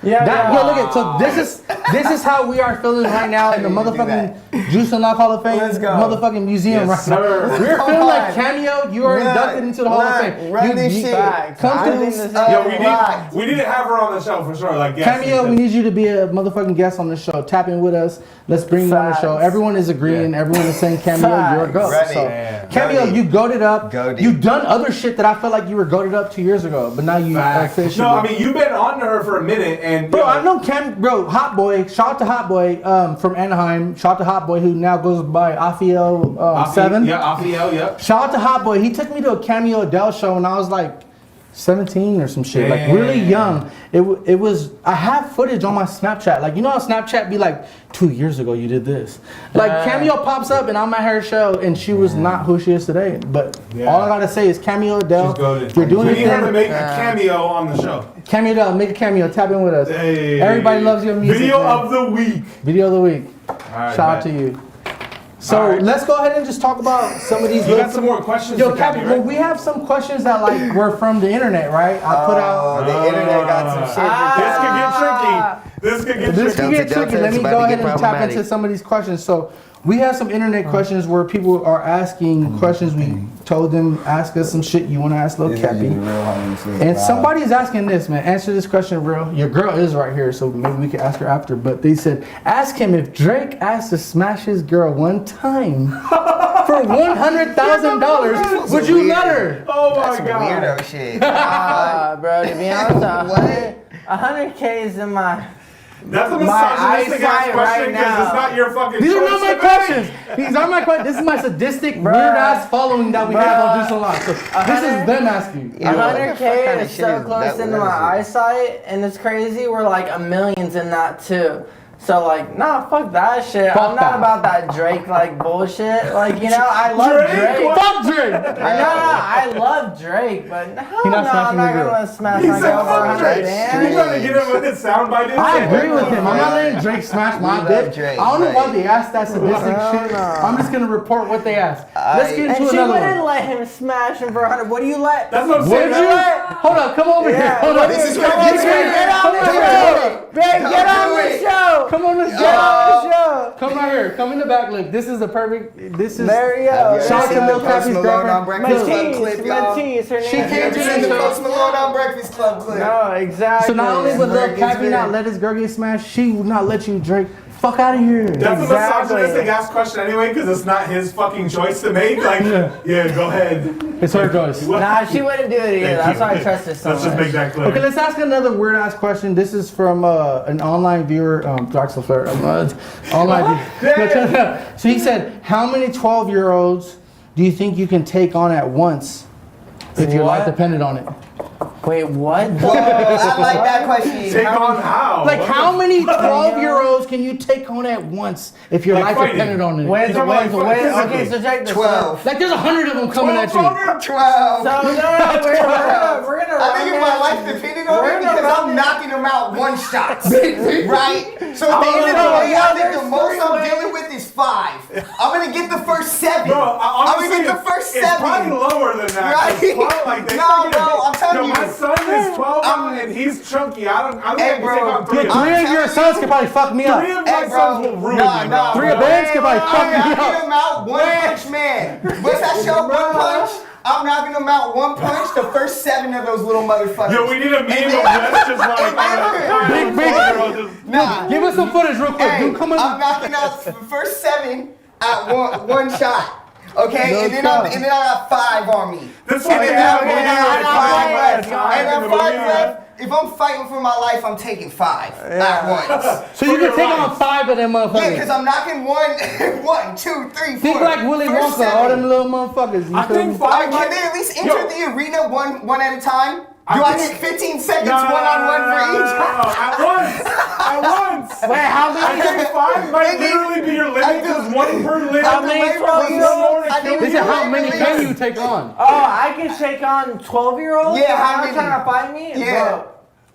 Yo, look at so this is how we are feeling right now in the motherfucking Juice and Lock Hall of Fame, Let's go. motherfucking museum Yes, right sir. now. We're Come feeling on. like Cameo. You are Run, inducted into the Hall of Fame. run You- this you- shit. Come I through. think this is Yo, Right. we need to have her on the show for sure. Like, yes, Cameo, we need you to be a motherfucking guest on the show. Tap in with us. Let's bring you on the show. Facts. Everyone is agreeing. Everyone is saying Cameo, you're a goat. Ready. So, Yeah. Cameo, Goated. you goated up. Goated. You've done other shit that I felt like you were goated up 2 years ago, but now you officially. No, I mean you've been on to her for a minute, and Bro, yo, I know Hot Boy. Shout out to Hot Boy from Anaheim. Shout out to Hot Boy who now goes by Afio 7. Yeah, Afiel, yeah. Shout out to Hot Boy. He took me to a Cameo Adele show when I was like 17 or some shit, like really young. It was. I have footage on my Snapchat. Like, you know how Snapchat be like 2 years ago you did this. Like Cameo pops up and I'm at her show and she was not who she is today. But all I gotta say is Cameo Adele. She's goated. You're doing We it. need her to make a cameo on the show. Cameo Adele, make a cameo. Tap in with us. Hey. Everybody loves your music. Video man. of the week. Video of the week. right, Shout out bet. to you. So All right. let's go ahead and just talk about some of these. You got some more questions Yo, for Cappy, Cappy, well, right? we have some questions that like were from the internet, right? I put out. The internet got some shit. This could get tricky. This can get Delta, tricky. Delta, Let me it's about go to ahead get and tap into problematic. some of these questions. So we have some internet questions where people are asking questions. We told them, ask us some shit you want to ask Lil Cappy. And somebody is asking this, man. Answer this question real. Your girl is right here, so maybe we can ask her after. But they said, ask him if Drake asked to smash his girl one time for $100,000, would you let her? Oh my That's god. weirdo shit. Bro, to be honest, 100K is in my. That's a My misogynistic ass eyesight question right because now. it's not your fucking These are choice not my to make. questions. These are my questions. This is my sadistic, weird ass following that we have on Juice Alive. So this is them asking. Yeah, what the fuck 100K kinda is shit so is close that? into What my is eyesight, and it's crazy. We're like a millions in that too. So like, nah, fuck that shit. Fuck I'm that. not about that Drake like bullshit. Like, you know, I love Drake. Fuck Drake. I love Drake, but hell He no, not I'm smashing not your girl. gonna smash He my said girl for fuck 100 Drake. You bands. trying to get him with his soundbite? I agree with him. I'm not letting Drake smash my love bitch. Drake, I don't know why right. they asked that sadistic Hell shit. no. I'm just gonna report what they asked. Let's get And into she another wouldn't one. let him smash him for 100. What do you let? That's what I'm Would saying. you? man. Hold on, come over here. Yeah, Hold on. This is Come what on, this Drake. is. Get on the Come on, show! Drake. Babe, get on the show! Come on, let's Get on the show! Come right here. Come in the back. Look, this is the perfect. This is. There you go. Shout out to Lil Post Cappy's Malone on girlfriend. Breakfast Look, Club clip, y'all. Matisse, her name She is came Have to you the seen the show. Post Malone on Breakfast Club clip? No, exactly. So not only would Lil Americans Cappy win. not let his girl get smashed, she would not let you Drake. Fuck out of here. That's Exactly. a misogynistic ass question anyway because it's not his fucking choice to make. Like, yeah, go ahead. It's her choice. Nah, she wouldn't do it either. That's why I trust her so Let's just much. make that clear. Okay, let's ask another weird ass question. This is from an online viewer, Draxel Flair. Online viewer. So he said, how many 12-year-olds do you think you can take on at once if your life What? depended on it? Wait, what? Whoa, I like that question. Take on how? Like, What how the- many 12-year-olds can you take on at once if your Like life fighting. depended on it? Wait, talking about like okay, physically? so check this. 12. Like, there's 100 of them coming at you. 12. So, no, we're gonna I think if my life depended on it, because I'm knocking them out one shot. Right? So at the end of the day, I think the there's most three I'm ways. dealing with is 5. I'm gonna get the first 7. Bro, I'm honestly, gonna get the first it's 7. probably lower than that. Right? 12, like, they No, still get bro, big. I'm telling Yo, you. my son is 12 and he's chunky. I don't Hey, think I can bro, take on 3 of I'm them. 3 of your telling sons you. could probably fuck me up. 3 of Hey, my bro. sons will ruin Nah, me, nah, bro. 3 of bands could probably fuck I'm me knocking up. him out. One Punch Man. What's that show? One Punch. I'm knocking him out. One punch. The first 7 of those little motherfuckers. Yo, we need a meme of Wes just like Big. Nah. Give us some footage real quick. Hey, Dude, come on. I'm knocking out the first 7 at one shot. Okay, No and then shot. I got 5 on me. This And one then is I okay, got 5 left. okay, And then okay, 5 okay. left. If I'm fighting for my life, I'm taking 5 at once. So you can take on 5 of them Yeah, motherfuckers. because I'm knocking 1, 2, 3, 4. Think like Willy First Wonka, all 7. them little motherfuckers. You I feel think me? 5 Can they at least enter the arena one at a time? Do I get 15 seconds No, one-on-one for each? At once. At once. Wait, how I many? think 5 might literally be your limit because 1 per limit. How many There's 12-year-olds? no more to kill They you. said how many can you take on? Oh, I can take on 12-year-olds? Yeah, how How many? trying to fight me? Yeah. Bro,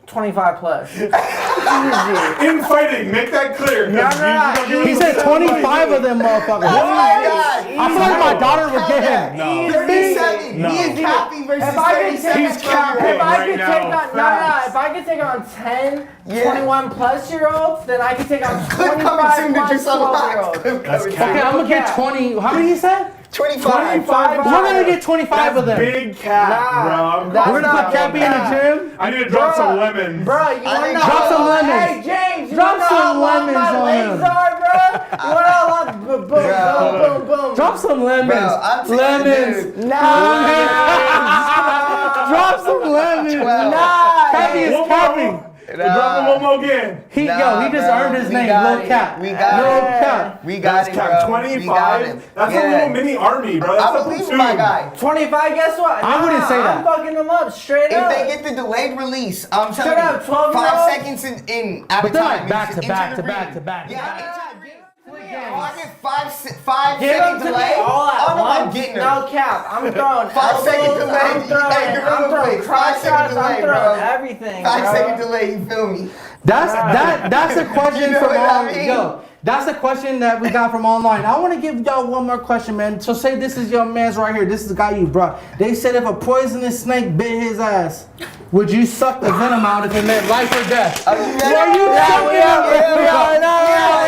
25 plus. Easy. In fighting, make that clear. 'cause No, you- He said 25 of them motherfuckers. Oh my God. I feel like my daughter would get him. No. 37. No. Me and Cappy versus If I can 37. He's capping. If I right could now. take on Facts. if I could take on 10 Yeah. 21 plus year olds, then I could take on Clip coming 25 soon to plus Juice 12 year Unlocked. olds. Clip That's coming cap. Okay, soon. I'm gonna get 20. How many you said? 25. We're gonna get 25 of That's them. big cat, bro. that's We're gonna put Cappy in the gym. I need to drop some lemons. Bro, you wanna think know? drop some lemons. Hey, James, you Drop wanna know some how long lemons my on legs him. are, bro? You wanna know how long? Boom, boom, boom. Drop some lemons. Bro, I'm telling Lemons. you, Drop some lemons. 12. Cappy is One capping. more. Drop him one more again. He Nah, just bro, earned his we name, got Lil it. Cap. We got Lil it. Cap. We got That's it, cap bro. We got 25. it. That's Yeah. a little mini army, bro. That's I a believe in platoon. my guy. 25, guess what? I wouldn't say that. I'm fucking them up straight If up. they get the delayed release, I'm telling Shut up, you, 12-year-olds? 5 seconds in at a But they're time. like back It's to back into to the back ring. to back. Yeah, I get games. I get 5 Give them second to me delay. all at Oh no, I'm once. getting her. No cap. I'm throwing 5 second elbows, delay. I'm throwing, Hey, gorilla I'm throwing flicks. 5 cross second shots, delay, I'm throwing bro. everything, 5 bro. second delay, you feel me? That's a question You know from what I all. mean? Yo, that's a question that we got from online. I want to give y'all one more question, man. So say this is your man's right here. This is the guy you brought. They said if a poisonous snake bit his ass, would you suck the venom out if it meant life or death? Are you ready? Were you sucking it? we are now.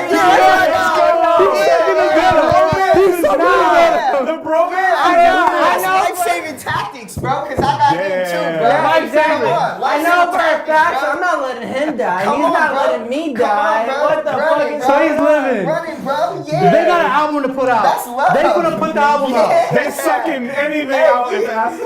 He's sucking the venom. He's sucking the venom. The bro man. That's life-saving tactics, bro, because I got him too, bro. Yeah, exactly. Come on, I know life-saving for a tactics, fact bro. I'm not letting him die. Come He's on, not bro. letting me Come on, die. bro. What the Run fuck it, is So going he's on? living. Running, bro, yeah. They got an album to put out. That's love. They gonna put the album out. They sucking anything out if that's.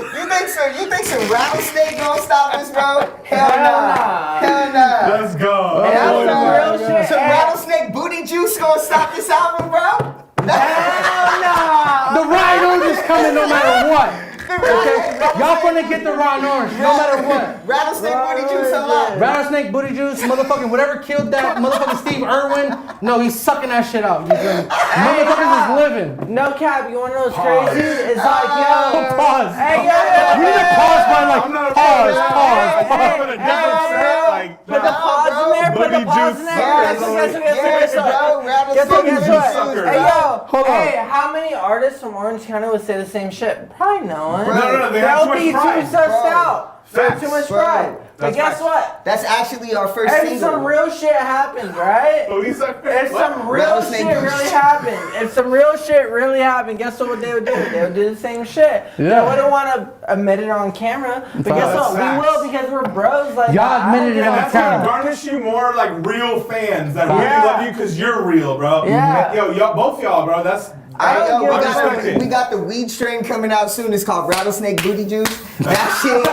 You think some rattlesnake gonna stop us, bro? Hell Hell nah. nah. Hell nah. Let's go. That's Hell some nah. real shit. Some Hey, rattlesnake booty juice gonna stop this album, bro? hell nah. The right orange is coming no matter what. Okay, y'all gonna get the right orange no matter what. Rattlesnake booty juice unlocked. Rattlesnake booty juice, motherfucking whatever killed that motherfucking Steve Irwin. No, he's sucking that shit out. You feel me? Motherfuckers is living. No cap, you wanna know what's crazy? It's like, yo. Pause. Hey, yo. You need to pause by like I'm not a pause, fan. pause. Hey, Put a hey, different hey, set, bro. like, Put the nah, pause bro. in there, put the Booty pause juice in there. Yes, Guess what, yes, bro. Guess what, guess what? Rattlesnake Hey, yo. Hold on. Hey, how many artists from Orange County would say the same shit? Probably no one. No, they have too They'll be much too pride. sussed Bro. out. Facts. Too much Bro. pride. But That's guess facts. what? That's actually our first If single. some real shit happens, right? Police suck. If some real Rattlesnake shit booty. really happened, if some real shit really happened, guess what they would do? They would do the same shit. They Yeah. wouldn't want to admit it on camera, but guess That's what? facts. We will because we're bros. Like Y'all I admitted don't it on give a That's gonna camera. fuck. garnish you more like real fans that really Yeah. love you because you're real, bro. Yeah. Yo, y'all, both y'all, bro. That's. I don't Yo, give a I fuck. respect it. we got the weed strain coming out soon. It's called Rattlesnake Booty Juice. That shit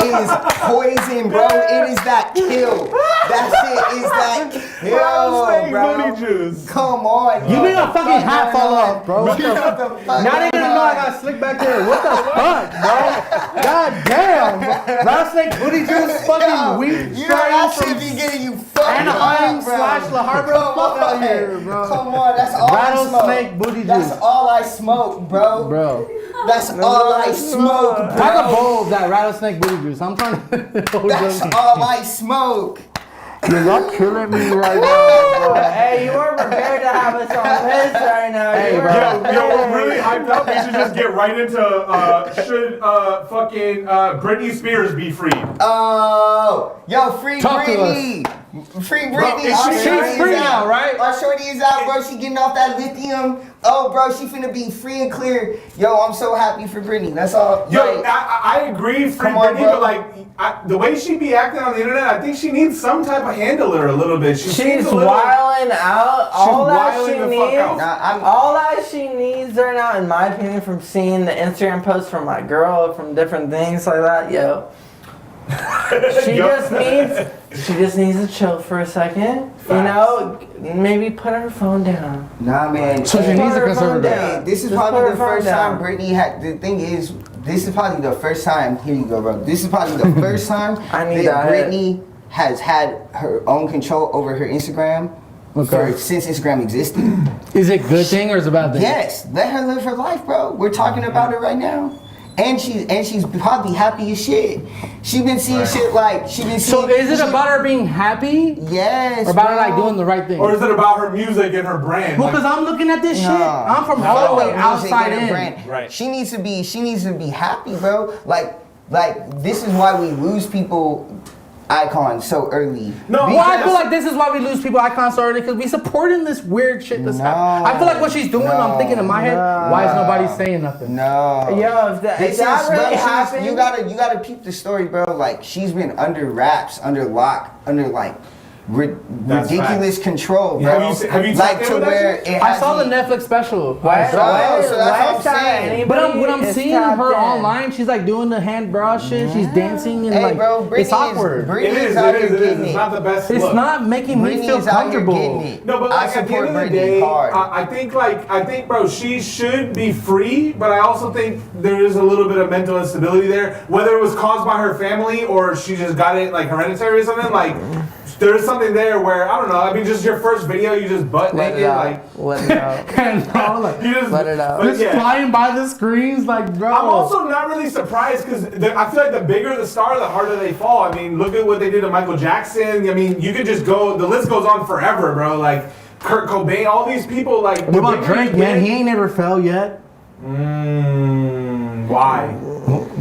is poison, bro. It is that kill. That shit is that kill, Rattlesnake bro. booty juice. Come on. You yo. made a fucking hat fall off, bro. What the What fuck? the fuck? Now they gonna know I got slick back there. What the fuck, bro? God damn. Rattlesnake booty juice, fucking weed You know that strain shit from be getting you fucked Anaheim up, bro. / La Habra. Come Fuck out on. here, bro. Come on, that's all I Rattlesnake smoke. booty That's juice. all I smoke, bro. Bro, That's all I smoke, have a bro. bowl of that rattlesnake booty juice. I'm trying to. That's all I smoke. Y'all killing me right now, bro. Hey, you weren't prepared to have us on this right now. Hey, You bro. weren't Yo, we're prepared. really hyped up. We should just get right into should fucking Britney Spears be freed? Oh, yo, free Talk to Britney. Free Britney. is Our she- shorty she's free is out. now, right? Our shorty is out, bro. She getting off that lithium. Oh, bro, she finna be free and clear. Yo, I'm so happy for Britney. That's all. Yo, Like, I agree, free Come on, Britney, bro. but like the way she be acting on the internet, I think she needs some type of handler a little bit. She She's seems a little. wilding out. All that she wilding the fuck needs, out. Nah, all that she needs right now, in my opinion, from seeing the Instagram posts from my girl, from different things like that, yo. She just needs to chill for a second. Facts. You know, maybe put her phone down. nah, man. So she Put needs a her phone conservative. down. This is Just put probably her the phone first down. time Britney had. The thing is, this is probably the first time. Here you go, bro. This is probably the first time I need that that. Britney has had her own control over her Instagram since Instagram existed. Is it a good thing or is it a bad thing? Yes, let her live her life, bro. We're talking about it right now. And she's probably happy as shit. She been seeing shit like she been seeing. So is it about her being happy? Yes. Or about her bro. like doing the right thing? Or is it about her music and her brand? Well, Like, because I'm looking at this shit. Nah. I'm from Nah, all the way music outside and her in. brand. Right. She needs to be happy, bro. Like this is why we lose people icons so early. No, Well, I because- feel like this is why we lose people icons so early because we supporting this weird shit that's happening. I feel like what she's doing, I'm thinking in my head, why is nobody saying nothing? No. Yo, if that, This if that is, really bro, happened, you gotta peep the story, bro. Like she's been under wraps, under lock, under like That's ridiculous control, bro. Have you like tapped to in with that where shit? it I has saw the you- Netflix special. Why- Bro, why- so that's why what I'm is that saying. anybody But what I'm is seeing tapped her in? online, she's like doing the hand bra shit. She's dancing and Hey, like bro, Britney it's awkward. Britney It is. out It here is. It getting is. It's it. not the best. It's look. not making me Britney feel is out here comfortable. getting it. No, but I like at the end support of the Britney day, hard. I think, bro, she should be free. But I also think there is a little bit of mental instability there, whether it was caused by her family or she just got it like hereditary or something. Like there's something there where I don't know. I mean, just your first video, you just butt Let naked, it out. like Let it out. And all like, you just Let it out. but just yeah. flying by the screens, like bro. I'm also not really surprised because I feel like the bigger the star, the harder they fall. I mean, look at what they did to Michael Jackson. I mean, you could just go. The list goes on forever, bro. Like Kurt Cobain, all these people. Like What about Drake, man? He ain't never fell yet. Why?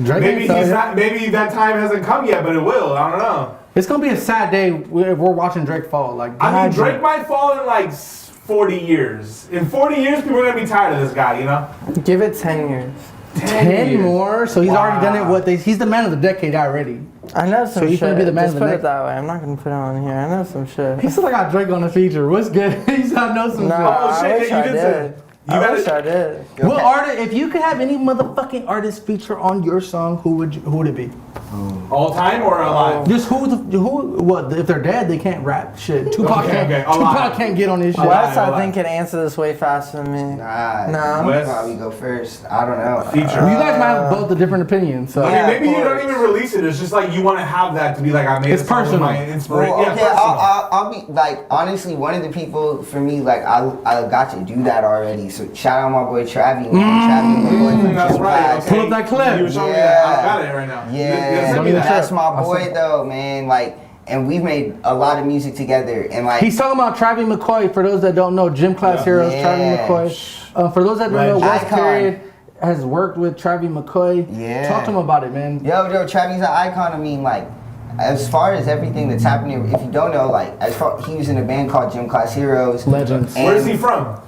Drake Maybe ain't fell he's yet. not. Maybe that time hasn't come yet, but it will. I don't know. It's gonna be a sad day if we're watching Drake fall. Like I mean, God, Drake might fall in like 40 years. In 40 years, people are gonna be tired of this guy. You know. Give it 10 years. 10 years. more. So he's already done it. Wow. He's the man of the decade already. I know some So he's shit. gonna be the man Just of the put next- it that way. I'm not gonna put it on here. I know some shit. He still got Drake on the feature. What's good? He said I know some No, shit. Oh, shit, I wish yeah, you I did say did. it. You I gotta- wish I did. What artist? If you could have any motherfucking artist feature on your song, who would it be? All time or alive? Just what? If they're dead, they can't rap. Shit, Tupac Okay, Tupac alive. can't get on this shit. Wes, I alive. think, can answer this way faster than me. Nah, No. you probably go first. I don't know. Feature. You guys might have both a different opinion. So I Yeah, mean, maybe of you don't course. even release it. It's just like you want to have that to be like I made It's a song with personal. my inspiration. Well, Yeah, okay, personal. I'll be like honestly one of the people for me like I got to do that already. So shout out my boy Travi, man. Travi, my boy from That's Gym right. Class. Okay. Pull up that clip. You were showing me Yeah. that. I got it right now. Yeah, Send me that. that's my I'll boy send- though, man. Like, and we've made a lot of music together, and like he's talking about Travis McCoy. For those that don't know, Gym Class Heroes, Yeah. Travis McCoy. For those that don't know, Legend. Wesperiod has worked with Travis McCoy. Yeah. Talk to him about it, man. Yo, Travi's an icon. I mean, like, as far as everything that's happening, if you don't know, like, he was in a band called Gym Class Heroes. Legends. And, Where's he from?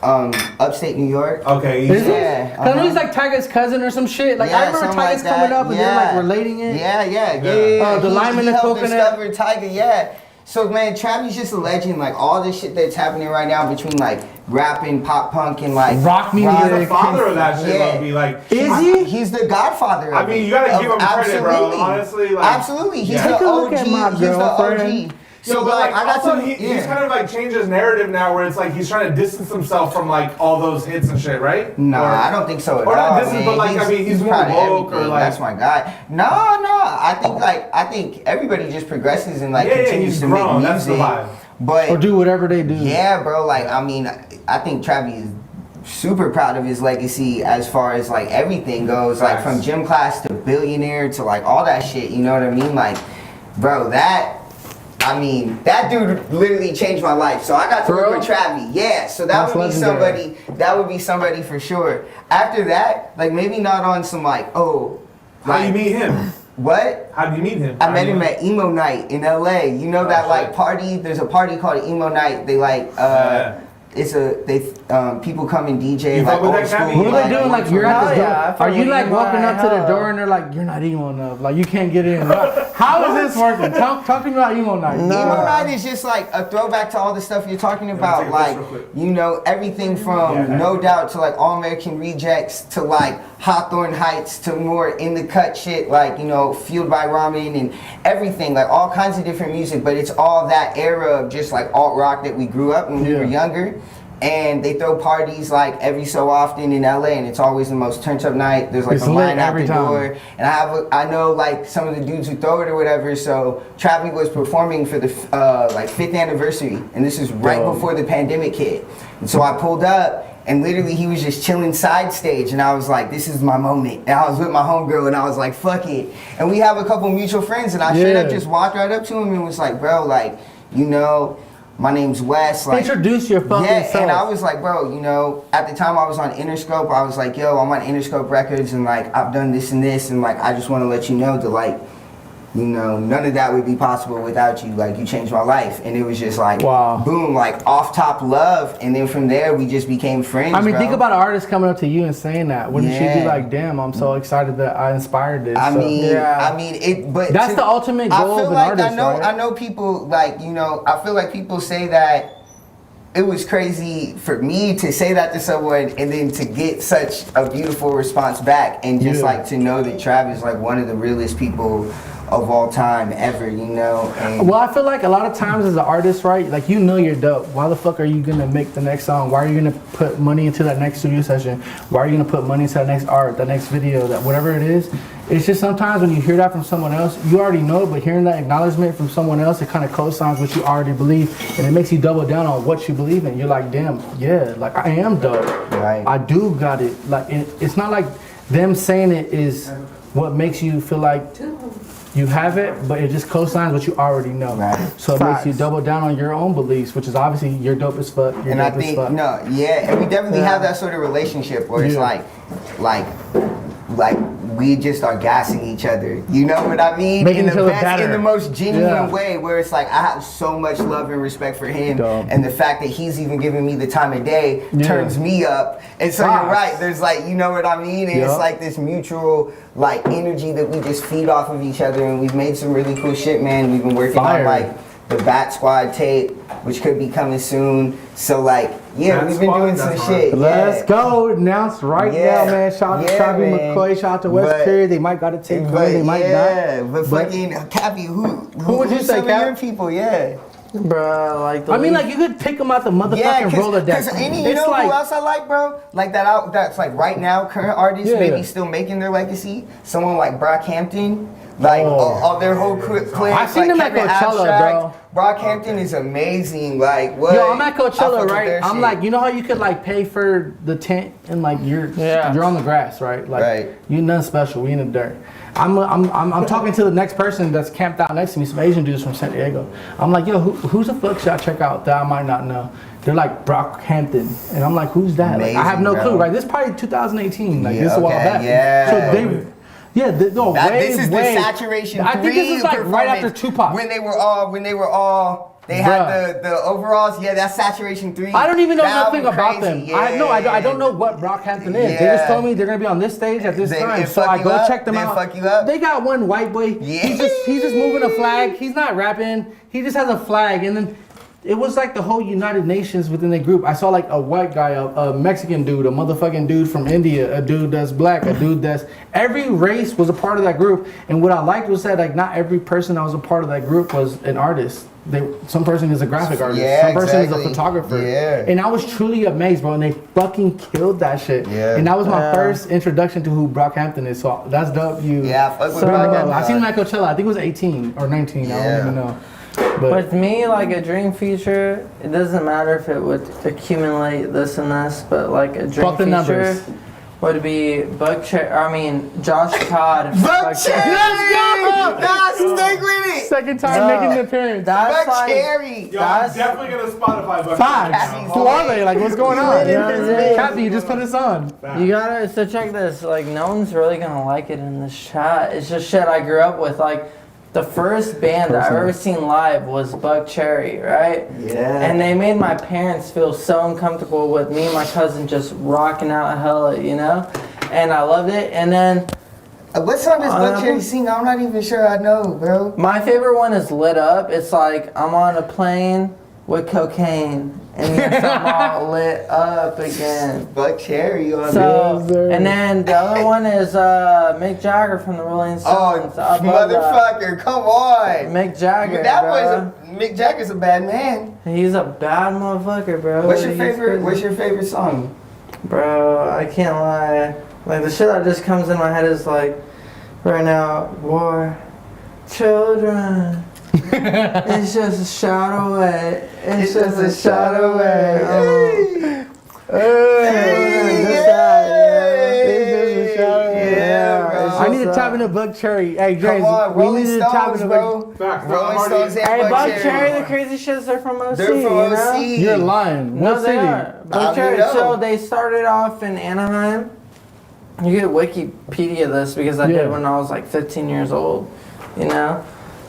Upstate New York. Okay. Is he's- it? Yeah, 'Cause I know he's like Tyga's cousin or some shit. Like I remember something Tyga's like coming that. up and they're like relating it. Yeah. The lime and the helped coconut. discover Tyga, yeah. So man, Travis just a legend. Like all this shit that's happening right now between like rap and pop punk and like Rock music. He's the father of that shit. Yeah. Will be like. Is he? He's the godfather. I of mean, it. you gotta Of- give him credit, bro. absolutely. Honestly, like. Absolutely, he's Yeah. the Take a look OG. at my He's the girlfriend. OG. So, So but like, I got also, to. he's kind of like changed his narrative now, where it's like he's trying to distance himself from like all those hits and shit, right? Nah, Or- I don't think so at or not all. distance, man. but like, I mean, he's more proud of woke or everything. like. That's my guy. No, I think everybody just progresses and like Yeah, continues he's to grown. make That's the music. vibe. But Or do whatever they do. yeah, bro. Like I mean, I think Travis is super proud of his legacy as far as like everything goes. Like Facts. from Gym Class to Billionaire to like all that shit. You know what I mean? Like, bro, that I mean, that dude literally changed my life. So I got to work with Travi. Yeah, so that would be somebody. That would be somebody for sure. After that, like maybe not on some like, oh. How you meet him? What? How did you meet him? I met him at Emo Night in LA. You know that like party? There's a party called Emo Night. They like it's people come and DJ like old school. What are they doing? Like you're at the door. Are you like walking up to the door and they're like, you're not emo enough. Like you can't get in. How is this working? Talk to me about Emo Night. Emo Night is just like a throwback to all the stuff you're talking about. Like you know everything from No Doubt to like All American Rejects to like Hawthorne Heights to more in the cut shit like you know Fueled by Ramen and everything like all kinds of different music. But it's all that era of just like alt rock that we grew up when we were younger. And they throw parties like every so often in LA, and it's always the most turned up night. There's like a line out the door, and I know like some of the dudes who throw it or whatever. So Travi was performing for the like 5th anniversary, and this is right before the pandemic hit. And so I pulled up, and literally he was just chilling side stage, and I was like, this is my moment. And I was with my homegirl, and I was like, fuck it. And we have a couple mutual friends, and I straight up just walked right up to him and was like, bro, like, you know. My name's Wes. Like, introduce your fucking self. And I was like, bro, you know, at the time I was on Interscope, I was like, yo, I'm on Interscope Records, and like, I've done this and this, and like, I just want to let you know that like, you know, none of that would be possible without you. Like, you changed my life. And it was just like, boom, like off top love. And then from there, we just became friends. I mean, think about an artist coming up to you and saying that. Wouldn't she be like, damn, I'm so excited that I inspired this? I mean, but that's the ultimate goal of an artist, right? I know people, like, you know, I feel like people say that it was crazy for me to say that to someone and then to get such a beautiful response back. And just like to know that Travis is like one of the realest people of all time ever, you know. And well, I feel like a lot of times as an artist, right, like you know you're dope. Why the fuck are you gonna make the next song? Why are you gonna put money into that next studio session? Why are you gonna put money into that next art, that next video, that whatever it is? It's just sometimes when you hear that from someone else, you already know, but hearing that acknowledgement from someone else, it kind of co-signs what you already believe, and it makes you double down on what you believe in. You're like, damn, yeah, like I am dope. Right. I do got it. Like it's not like them saying it is what makes you feel like you have it, but it just co-signs what you already know. Right. So it makes you double down on your own beliefs, which is obviously you're dope as fuck. And I think and we definitely have that sort of relationship where it's like we just are gassing each other. You know what I mean? Making in each other better. In the most genuine way, where it's like I have so much love and respect for him, and the fact that he's even giving me the time of day turns me up. And so you're right. There's like, you know what I mean? And it's like this mutual like energy that we just feed off of each other, and we've made some really cool shit, man. We've been working on like the Bat Squad tape, which could be coming soon. So like, we've been doing some shit. Let's go. Announced right now, man. Shout out to Travi McCoy. Shout out to Wesperiod. They might got to take money. They might not. But fucking Capi, who would you say, Cap? Your people, Bruh, like I mean, like you could pick them out the motherfucking Rolodex. You know who else I like, bro? Like that's like right now, current artists maybe still making their legacy. Someone like Brockhampton. Like all their whole clip. I've seen them at Coachella, bro. Brockhampton is amazing. Like what? Yo, I'm at Coachella, right? I'm like, you know how you could like pay for the tent and like you're on the grass, right? Like you nothing special. We in the dirt. I'm talking to the next person that's camped out next to me, some Asian dudes from San Diego. I'm like, yo, who's the fuck should I check out that I might not know? They're like Brockhampton, and I'm like, who's that? Amazing, like, I have no clue, right? This is probably 2018, like this a while back. So they. Yeah, this is the Saturation 3 I think this is like right after Tupac. When they were all, they had the overalls. Yeah, that's Saturation 3. I don't even know nothing about them. I don't know what Brockhampton is. They just told me they're gonna be on this stage at this time, so I go check them out. Fuck you up. They got one white boy. Yeah. He's just moving a flag. He's not rapping. He just has a flag, and then. It was like the whole United Nations within the group. I saw like a white guy, a Mexican dude, a motherfucking dude from India, a dude that's black, a dude that's... Every race was a part of that group. And what I liked was that like not every person that was a part of that group was an artist. Some person is a graphic artist. Some person is a photographer. And I was truly amazed, bro. And they fucking killed that shit. And that was my first introduction to who Brockhampton is. So that's dope. Fuck with Brockhampton. I seen him at Coachella. I think it was 18 or 19. I don't even know. But with me, like a dream feature, it doesn't matter if it would accumulate this and this, but like a dream feature would be Josh Todd. Buck Cherry! Let's go! Nah, stick with it! Second time making an appearance. That's Buck like, Cherry! Yo, I'm definitely gonna Spotify Buck Facts. Cherry now. Who are they? Like, what's going on? Yeah. Cappy, you just put us on. you gotta, so check this, like no one's really gonna like it in this chat. It's just shit I grew up with. Like the first band I've ever seen live was Buck Cherry, right? Yeah. And they made my parents feel so uncomfortable with me and my cousin just rocking out hella, you know? And I loved it. And then What song does Buck Cherry sing? I'm not even sure I know, bro. my favorite one is Lit Up. It's like I'm on a plane with cocaine and yes, I'm all lit up again. Buck Cherry on So, sir. and then the other one is Mick Jagger from the Rolling Oh, Stones. I love motherfucker, come on. Mick Jagger, That bro. Mick Jagger's a bad man. He's a bad motherfucker, bro. What's your He's favorite? crazy. What's your favorite song? Bro, I can't lie. Like the shit that just comes in my head is like, right now, war, children. It's just a shot away. It's just a shot away. I need to tap into Buck Cherry. Hey, Dre, Come on, we Rolling need to tap Stones, into bro. Facts. Rolling Stones and Hey, Buck Buck Cherry, Cherry. the crazy shit is they're from OC, They're from you know? OC. You're lying. No, What they city? are. Buck Cherry. know. So they started off in Anaheim. You get Wikipedia this because I Yeah. did when I was like 15 years old. You know,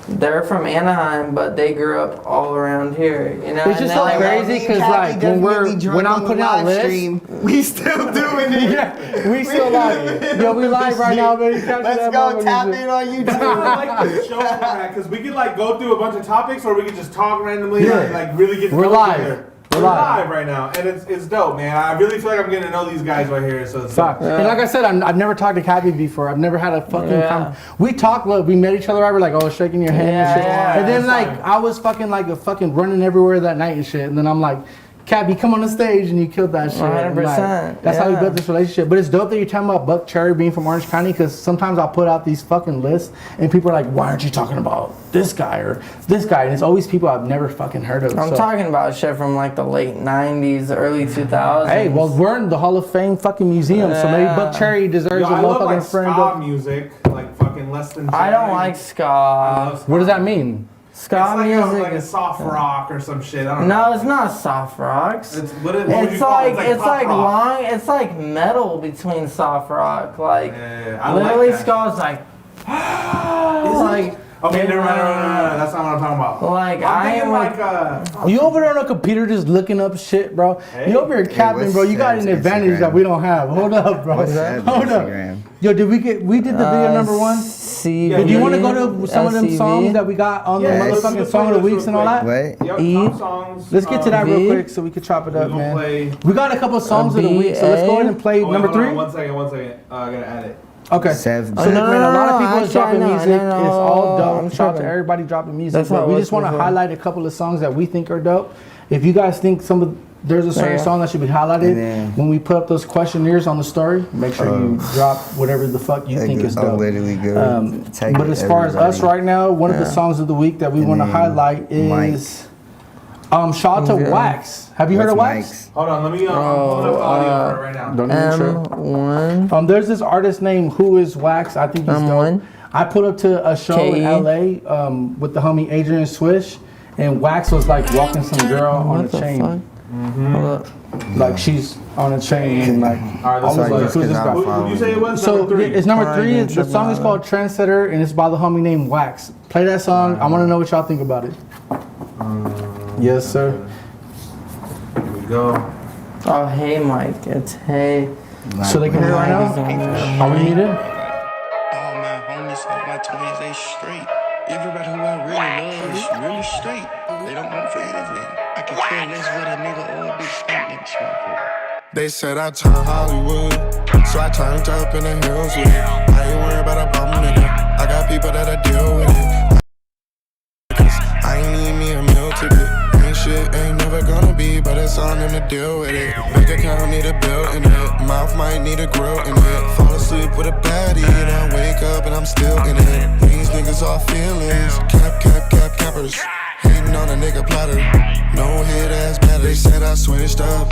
they're from Anaheim, but they grew up all around here. You know, It's just so crazy because like when I'm putting out lists, we still doing it. yeah, we still live. Yo, we live right now, baby. Capture Let's that go motherfucker tap shit. in on I YouTube. like the show format because we could like go through a bunch of topics, or we could just talk randomly Yeah. and like really get to We're know live. each other. We're We're live. live right now, and it's dope, man. I really feel like I'm getting to know these guys right here. So it's Fuck. And like I said, I've never talked to Cappy before. I've never had a fucking Yeah. we talked, look, we met each other, right? We're like, oh, shaking your hand and shit. Yeah, And then that's like fine. I was fucking like a fucking running everywhere that night and shit. And then I'm like, Cappy, come on the stage, and you killed that shit. And, like, 100%, that's how we yeah. built this relationship. But it's dope that you're talking about Buck Cherry being from Orange County, because sometimes I'll put out these fucking lists, and people are like, why aren't you talking about this guy or this guy? And it's always people I've never fucking heard of. I'm so. talking about shit from like the late 90s, early 2000s. Hey, well, we're in the Hall of Fame fucking museum, so maybe Yeah. Buck Cherry deserves Yo, a I love like motherfucking friend. ska music, like fucking less than. I don't Jam. like I ska. love ska. What does that mean? Ska It's like music. like a soft rock or some shit. I don't know. No, it's not soft rocks. It's what would you It's call like it? it's pop like rock. long. It's like metal between soft rock. Like Yeah, I literally, like that. ska is like. like Okay, never mind. No. That's not what I'm talking about. Like, I'm I thinking am like You over there on a computer just looking up shit, bro. Hey. You over here capping, what's bro. You got an Seb's advantage Instagram? that we don't have. Hold up, bro. What's Seb's Hold up. Instagram? Yo, did we did the video number one? CV. Do you want to go to some of them LCV? songs that we got on Yeah, the let's motherfucking just song of the play this weeks and real all that? What? Yo, E? top songs. Let's get to that real V? quick so we can chop it up, We gonna man. play- We got a couple of songs of the week, so let's go ahead and play Oh, wait, number hold on, 3. One second. I gotta add it. Okay. Seven. So look, man, a lot of people is actually, dropping I know, music. I know. It's all dope. I'm Shout out to tripping. everybody dropping music. That's how But it we was just want to before. highlight a couple of songs that we think are dope. If you guys think there's a certain Yeah. song that should be highlighted, then- when we put up those questionnaires on the story, make sure you drop whatever the fuck you think is I'll dope. literally go take But as far as us everybody. right now, one of the songs of the week that we want to then highlight is shout out to Okay. Wax. Have you heard of What's Wax? Mike's? Hold on, let me. I'm pulling up audio for it right now. Don't even trip. M1. There's this artist named Who Is Wax. I think he's dope. M1. I put up to a show in KE. LA with the homie Adrian Swish, and Wax was like walking some girl on a What the chain. fuck? Hold up. Like she's on a chain and like All right, I let's was go. like, who's this guy? Who you say it was? So Number 3. it's number Alright, 3. then The check song mine is called Trendsetter, and it's by the homie named Wax. Play that song. I want to know what y'all think about it. Yes, sir. Here we go. Oh, hey, Mike. It's hey. So they can hear right Mike is now. on there. Are we muted? All my homies, all my 20s, they straight. Everybody who I really love is really straight. They don't want for anything. I can care less what a nigga or a big skank nigga smoke for. They said I turned Hollywood, so I turned up in the hills with it. I ain't worried about a bum nigga. I got people that'll deal with it. I ain't need me a meal ticket. Ain't shit, ain't never gonna be, but it's on them to deal with it. Bank account need a bill in it. Mouth might need a grill in it. Fall asleep with a baddie, and I wake up and I'm still in it. These niggas all feelings. Cappers. Hating on a nigga platter. No head ass matter. They said I switched up,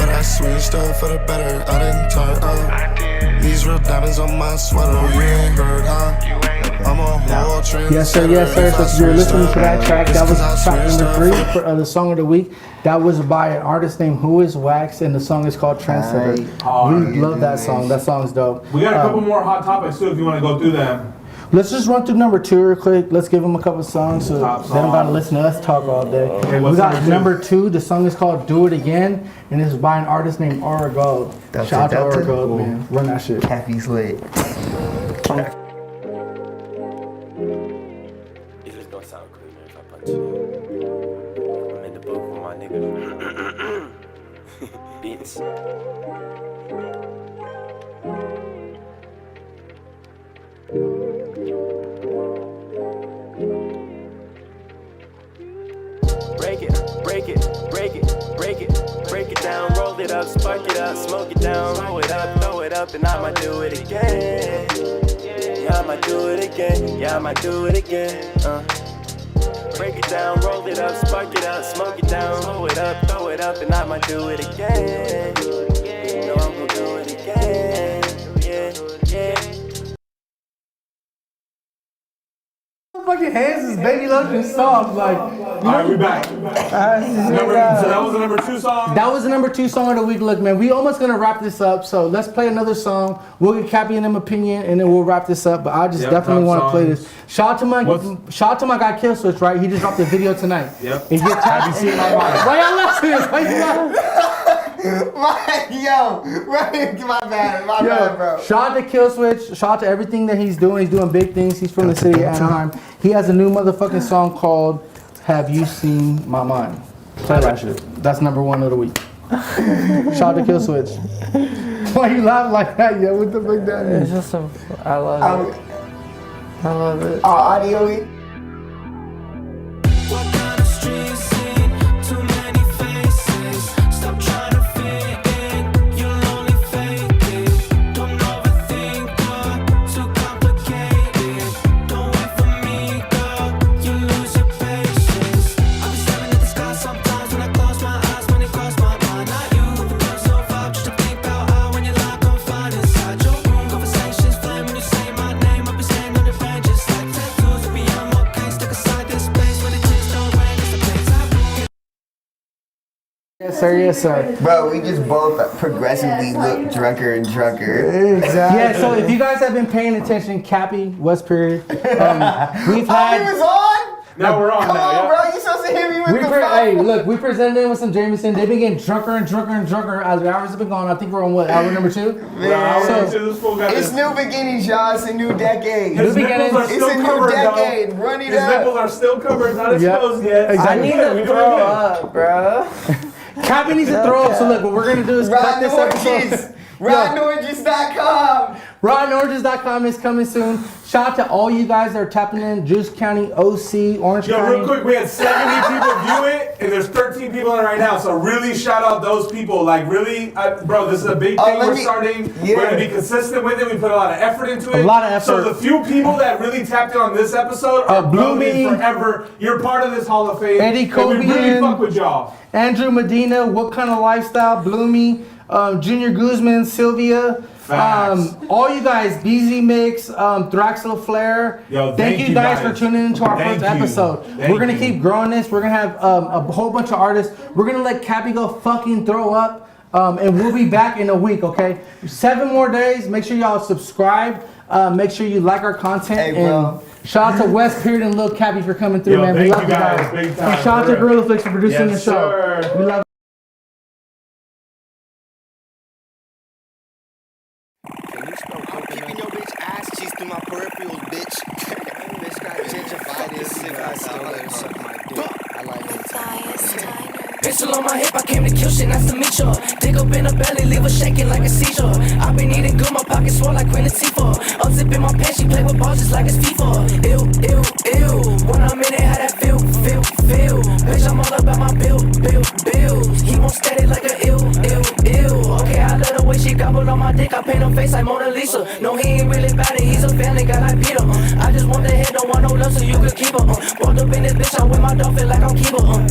but I switched up for the better. I didn't turn up. These real diamonds on my sweater. You ain't heard, huh? I'm a whole trend. Yes, sir. Yes, sir. So if you're listening to that track, that was track number 3 for the song of the week. That was by an artist named Who Is Wax, and the song is called Trendsetter. We love that song. That song's dope. We got a couple more hot topics too if you want to go through them. Let's just run through number 2 real quick. Let's give them a couple songs so they don't gotta listen to us talk all day. Okay, we got number 2. The song is called Do It Again, and this is by an artist named Aura Gold. Shout out to Aura Gold, man. Run that shit. Cappy's lit. It's just gonna sound cleaner if I punch it. I'm in the booth with my nigga. Beats. Break it, break it, break it, break it, break it down, roll it up, spark it up, smoke it down, roll it up, throw it up, and I might do it again. Yeah, I might do it again. Yeah, I might do it again. Break it down, roll it up, spark it up, smoke it down, roll it up, throw it up, and I might do it again. You know I'm gonna do it again. Yeah, yeah. Fucking hands is baby lotion soft, like. Alright, we back. So that was the number 2 song? That was the number 2 song of the week. Look, man, we almost gonna wrap this up, so let's play another song. We'll get Cappy and them opinion, and then we'll wrap this up. But I just definitely want to play this. Shout out to my guy Kill Switch, right? He just dropped a video tonight. Yep. And Have you seen my mind? Why y'all laughing? Why you laughing? My bad, bro. Shout out to Kill Switch. Shout out to everything that he's doing. He's doing big things. He's from the city of Anaheim. He has a new motherfucking song called Have You Seen My Mind? Play that shit. That's number 1 of the week. Shout out to Kill Switch. Why you laugh like that? Yeah, what the fuck that is? It's just I love it. I love it. Audio. What kind of street scene? Too many faces. Stop trying to fit in. You'll only fake it. Don't overthink, girl. Too complicated. Don't wait for me, girl. You lose your patience. I be staring at the sky sometimes when I close my eyes. When it cross my mind, not you. But there's no vibe just to think about how when you're like confined inside your room. Conversations flame when you say my name. I'll be staying on the bench just like tattoos. Be on my case, stuck aside this space where the tears don't rain. It's the place I blew. Yes, sir. Yes, sir. Bro, we just both progressively look drunker and drunker. Exactly. Yeah, so if you guys have been paying attention, Cappy, Wesperiod, we've had... Oh, he was on? Now we're on. Come on, bro. You supposed to hit me with the Hey, look, we presented them with some Jameson. They've been getting drunker and drunker and drunker as the hours have been gone. I think we're on what, hour number 2? It's new beginnings, y'all. It's a new decade. His nipples are It's still a new covered, decade. though. Run it His up. nipples are still covered, not exposed yet. Exactly. I need to throw up, bro. Cappy needs to throw up. So look, what we're gonna do is cut this episode. RottenOranges.com. RottenOranges.com is coming soon. Shout out to all you guys that are tapping in. Juice County, OC, Orange County. Real quick, we had 70 people view it, and there's 13 people in it right now. So really shout out those people. Like really, bro, this is a big thing we're starting. Yeah. We're gonna be consistent with it. We put a lot of effort into it. A lot of effort. So the few people that really tapped in on this episode are Bloomy forever. You're part of this Hall of Fame. Eddie and we really Cobian, fuck with y'all. Andrew Medina, What Kind of Lifestyle, Bloomy, Junior Guzman, Sylvia. All you guys, BZ Mix, Thraxel Flair. Yo, thank you guys for tuning into our first episode. We're gonna keep growing this. We're gonna have a whole bunch of artists. We're gonna let Cappy go fucking throw up, and we'll be back in a week. Okay, 7 more days. Make sure y'all subscribe. Make sure you like our content. Hey, bro. And shout out to Wesperiod and Lil Capi for coming through, man. We thank love you you guys, guys. big time, And shout out to for real. Gorilla Flicks for producing the Yes, show. sir. We love. I'm keeping your bitch ass cheeks through my peripherals, bitch. Bitch got gingivitis. If I still let her suck my dick, I like it. Pistol on my hip, I came to kill shit, nice to meet ya. Dig up in the belly, leave her shaking like a seizure. I've been eating good, my pockets swell like Queen Latifah. Unzipping my pants, she play with balls just like it's FIFA. Ew, ew, ew. When I'm in it, how that feel. Bitch, I'm all about my bills. He won't steady like a ill. Okay, I love the way she gobbled on my dick. I paint her face like Mona Lisa. No, he ain't really bad, he's a family guy like Peter. I just want the head, don't want no love, so you could keep her. Walked up in this bitch, I'm with my dog, feel like I'm keeper.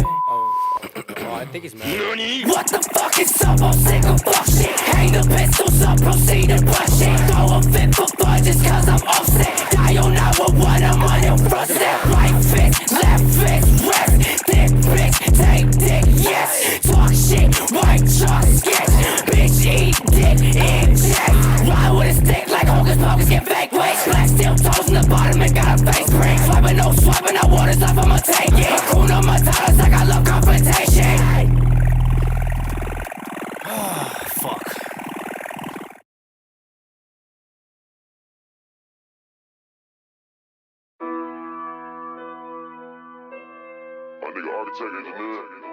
Oh, I think he's mad. What the fuck is up? I'm sick of bullshit. Hang the pistols up, proceed and brush it. Throw a fit for fun just cause I'm offset. Dial 911, I'm on your front step. Right fist, left fist, rest. Thick bitch, take dick, yes. Talk shit, white chalk sketch. Bitch, eat dick, eat chest. Ride with a stick like hocus pocus, get fake waste. Black steel toes in the bottom and got a face break. Swiping, no swiping, I want his life, I'ma take it. Hakuna Matata's like I love confrontation. Fuck. My nigga architect engineer.